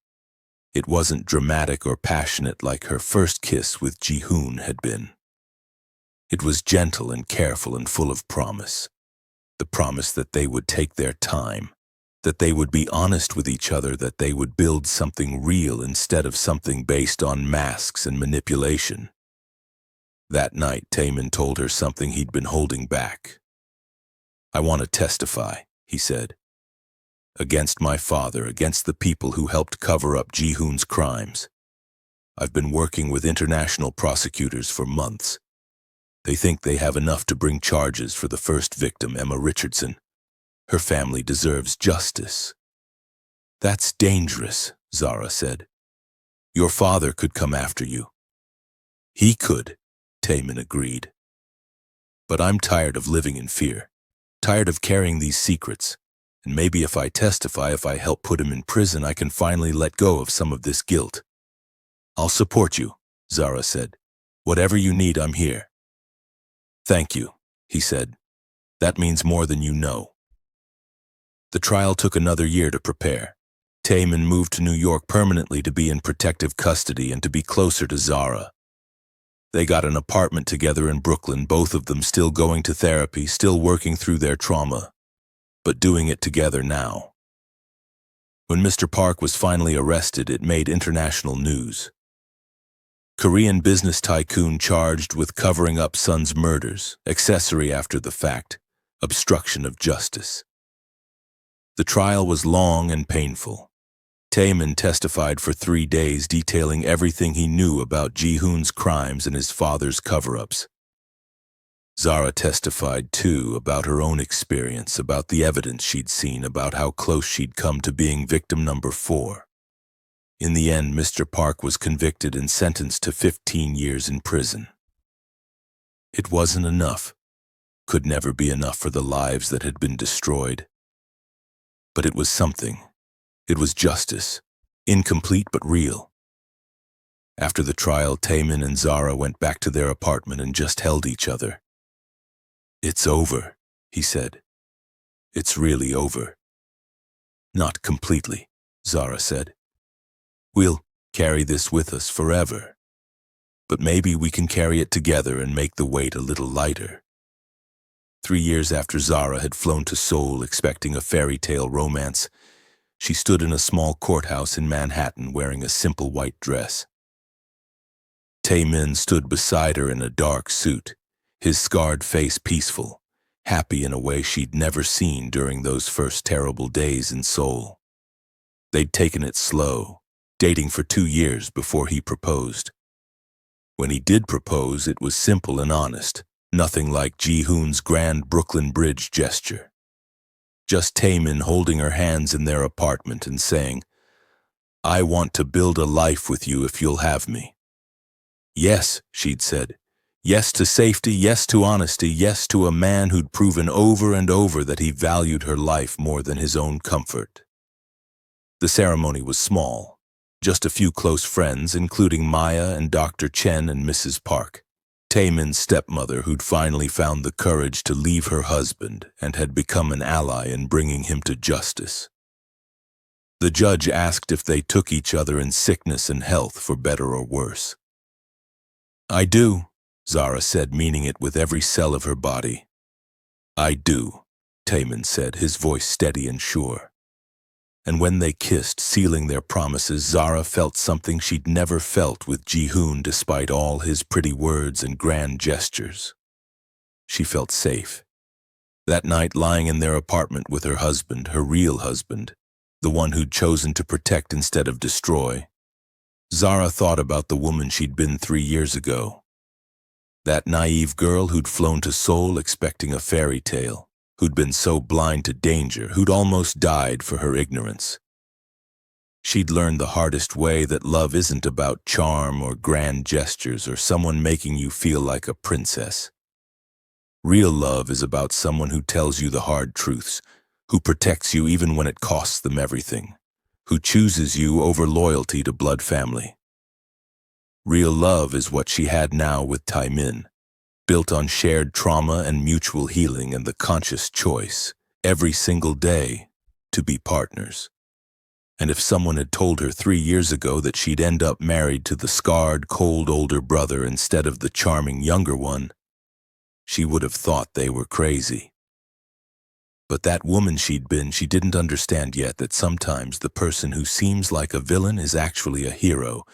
It wasn't dramatic or passionate like her first kiss with Ji-hoon had been. It was gentle and careful and full of promise. The promise that they would take their time, that they would be honest with each other, that they would build something real instead of something based on masks and manipulation. That night, Taimin told her something he'd been holding back. "I want to testify," he said. "Against my father, against the people who helped cover up Ji-hoon's crimes. I've been working with international prosecutors for months. They think they have enough to bring charges for the first victim, Emma Richardson. Her family deserves justice." "That's dangerous," Zara said. "Your father could come after you." "He could," Taimin agreed. "But I'm tired of living in fear, tired of carrying these secrets. And maybe if I testify, if I help put him in prison, I can finally let go of some of this guilt." "I'll support you," Zara said. "Whatever you need, I'm here." "Thank you," he said. "That means more than you know." The trial took another year to prepare. Taimin moved to New York permanently to be in protective custody and to be closer to Zara. They got an apartment together in Brooklyn, both of them still going to therapy, still working through their trauma, but doing it together now. When Mr. Park was finally arrested, it made international news. Korean business tycoon charged with covering up son's murders, accessory after the fact, obstruction of justice. The trial was long and painful. Taimin testified for 3 days, detailing everything he knew about Ji-hoon's crimes and his father's cover-ups. Zara testified, too, about her own experience, about the evidence she'd seen, about how close she'd come to being victim number 4. In the end, Mr. Park was convicted and sentenced to 15 years in prison. It wasn't enough, could never be enough for the lives that had been destroyed. But it was something. It was justice, incomplete but real. After the trial, Taimin and Zara went back to their apartment and just held each other. "It's over," he said. "It's really over." "Not completely," Zara said. "We'll carry this with us forever. But maybe we can carry it together and make the weight a little lighter." 3 years after Zara had flown to Seoul expecting a fairy tale romance, she stood in a small courthouse in Manhattan wearing a simple white dress. Taemin stood beside her in a dark suit, his scarred face peaceful, happy in a way she'd never seen during those first terrible days in Seoul. They'd taken it slow, dating for 2 years before he proposed. When he did propose, it was simple and honest, nothing like Ji-hoon's grand Brooklyn Bridge gesture. Just Taemin holding her hands in their apartment and saying, "I want to build a life with you if you'll have me." Yes, she'd said. Yes to safety, yes to honesty, yes to a man who'd proven over and over that he valued her life more than his own comfort. The ceremony was small. Just a few close friends, including Maya and Dr. Chen and Mrs. Park. Taemin's stepmother, who'd finally found the courage to leave her husband and had become an ally in bringing him to justice. The judge asked if they took each other in sickness and health for better or worse. "I do," Zara said, meaning it with every cell of her body. "I do," Taemin said, his voice steady and sure. And when they kissed, sealing their promises, Zara felt something she'd never felt with Ji-hoon despite all his pretty words and grand gestures. She felt safe. That night, lying in their apartment with her husband, her real husband, the one who'd chosen to protect instead of destroy, Zara thought about the woman she'd been 3 years ago. That naive girl who'd flown to Seoul expecting a fairy tale, who'd been so blind to danger, who'd almost died for her ignorance. She'd learned the hardest way that love isn't about charm or grand gestures or someone making you feel like a princess. Real love is about someone who tells you the hard truths, who protects you even when it costs them everything, who chooses you over loyalty to blood family. Real love is what she had now with Taemin, built on shared trauma and mutual healing and the conscious choice, every single day, to be partners. And if someone had told her 3 years ago that she'd end up married to the scarred, cold older brother instead of the charming younger one, she would have thought they were crazy. But that woman she'd been, she didn't understand yet that sometimes the person who seems like a villain is actually a hero,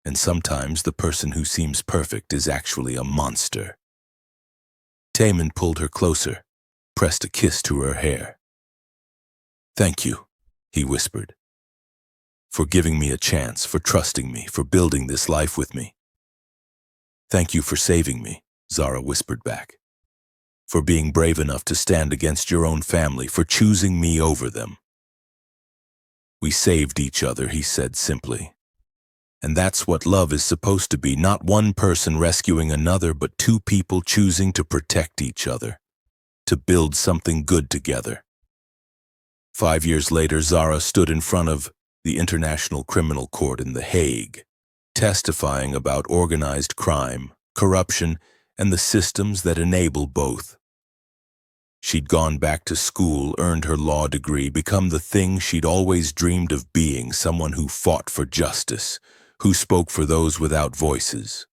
and sometimes the person who seems perfect is actually a monster. Taemin pulled her closer, pressed a kiss to her hair. "Thank you," he whispered, "for giving me a chance, for trusting me, for building this life with me." "Thank you for saving me," Zara whispered back, "for being brave enough to stand against your own family, for choosing me over them." "We saved each other," he said simply. "And that's what love is supposed to be, not one person rescuing another, but two people choosing to protect each other, to build something good together." 5 years later, Zara stood in front of the International Criminal Court in The Hague, testifying about organized crime, corruption, and the systems that enable both. She'd gone back to school, earned her law degree, become the thing she'd always dreamed of being, someone who fought for justice, who spoke for those without voices.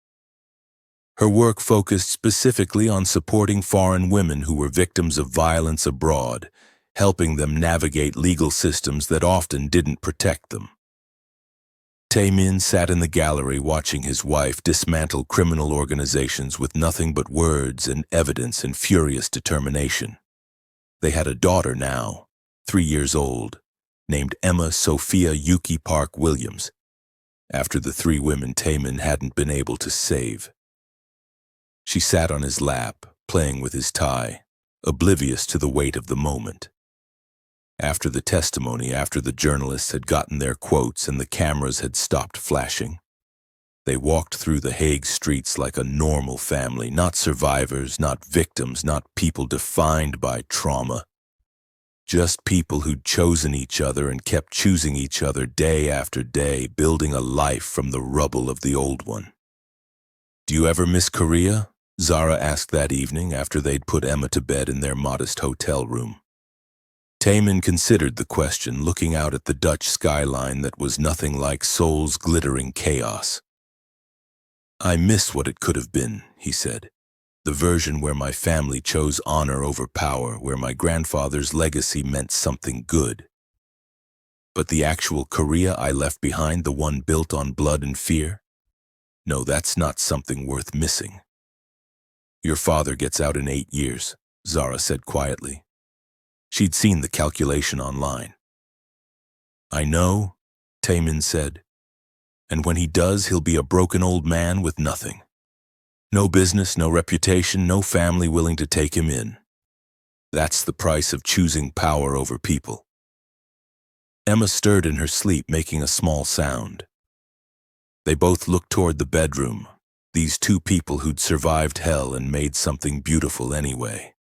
Her work focused specifically on supporting foreign women who were victims of violence abroad, helping them navigate legal systems that often didn't protect them. Taemin sat in the gallery watching his wife dismantle criminal organizations with nothing but words and evidence and furious determination. They had a daughter now, 3 years old, named Emma Sophia Yuki Park Williams, after the 3 women Taemin hadn't been able to save. She sat on his lap, playing with his tie, oblivious to the weight of the moment. After the testimony, after the journalists had gotten their quotes and the cameras had stopped flashing, they walked through the Hague streets like a normal family, not survivors, not victims, not people defined by trauma. Just people who'd chosen each other and kept choosing each other day after day, building a life from the rubble of the old one. "Do you ever miss Korea?" Zara asked that evening after they'd put Emma to bed in their modest hotel room. Taemin considered the question, looking out at the Dutch skyline that was nothing like Seoul's glittering chaos. "I miss what it could have been," he said. "The version where my family chose honor over power, where my grandfather's legacy meant something good. But the actual Korea I left behind, the one built on blood and fear? No, that's not something worth missing." "Your father gets out in 8 years," Zara said quietly. She'd seen the calculation online. "I know," Taemin said. "And when he does, he'll be a broken old man with nothing. No business, no reputation, no family willing to take him in. That's the price of choosing power over people." Emma stirred in her sleep, making a small sound. They both looked toward the bedroom, These two people who'd survived hell and made something beautiful anyway.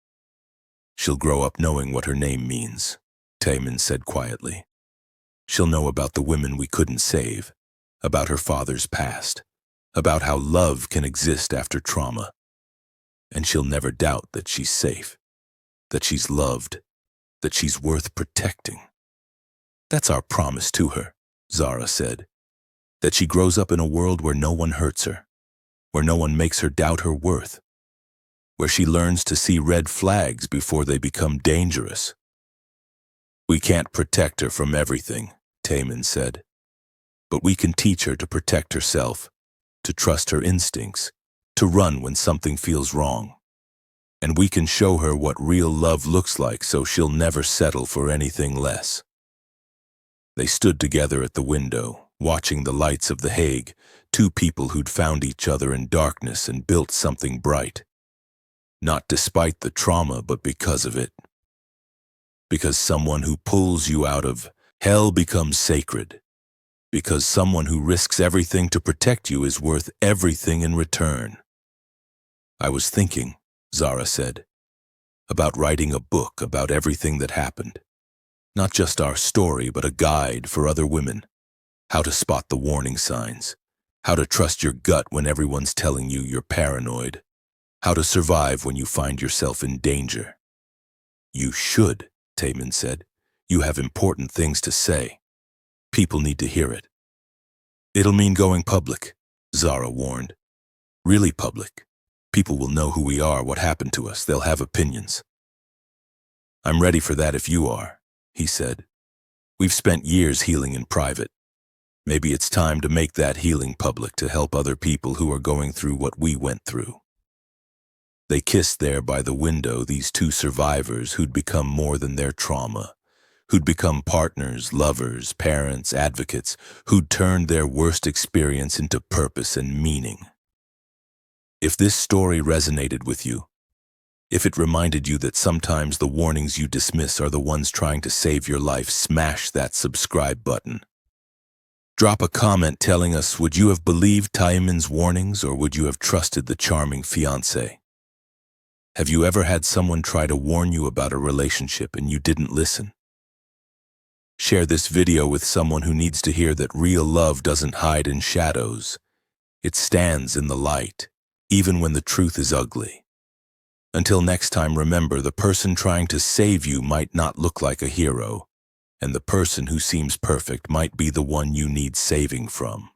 She'll grow up knowing what her name means, Taemin said quietly. She'll know about the women we couldn't save, about her father's past, about how love can exist after trauma. And she'll never doubt that she's safe, that she's loved, that she's worth protecting. That's our promise to her, Zara said, that she grows up in a world where no one hurts her, where no one makes her doubt her worth, where she learns to see red flags before they become dangerous. We can't protect her from everything, Taemin said, but we can teach her to protect herself, to trust her instincts, to run when something feels wrong. And we can show her what real love looks like so she'll never settle for anything less. They stood together at the window, watching the lights of The Hague, two people who'd found each other in darkness and built something bright. Not despite the trauma, but because of it. Because someone who pulls you out of hell becomes sacred. Because someone who risks everything to protect you is worth everything in return. I was thinking, Zara said, about writing a book about everything that happened. Not just our story, but a guide for other women. How to spot the warning signs. How to trust your gut when everyone's telling you you're paranoid. How to survive when you find yourself in danger. You should, Taemin said. You have important things to say. People need to hear it. It'll mean going public, Zara warned. Really public. People will know who we are, what happened to us. They'll have opinions. I'm ready for that if you are, he said. We've spent years healing in private. Maybe it's time to make that healing public to help other people who are going through what we went through. They kissed there by the window, these two survivors who'd become more than their trauma, who'd become partners, lovers, parents, advocates, who'd turned their worst experience into purpose and meaning. If this story resonated with you, if it reminded you that sometimes the warnings you dismiss are the ones trying to save your life, smash that subscribe button. Drop a comment telling us, would you have believed Taemin's warnings or would you have trusted the charming fiancé? Have you ever had someone try to warn you about a relationship and you didn't listen? Share this video with someone who needs to hear that real love doesn't hide in shadows. It stands in the light, even when the truth is ugly. Until next time, remember, the person trying to save you might not look like a hero, and the person who seems perfect might be the one you need saving from.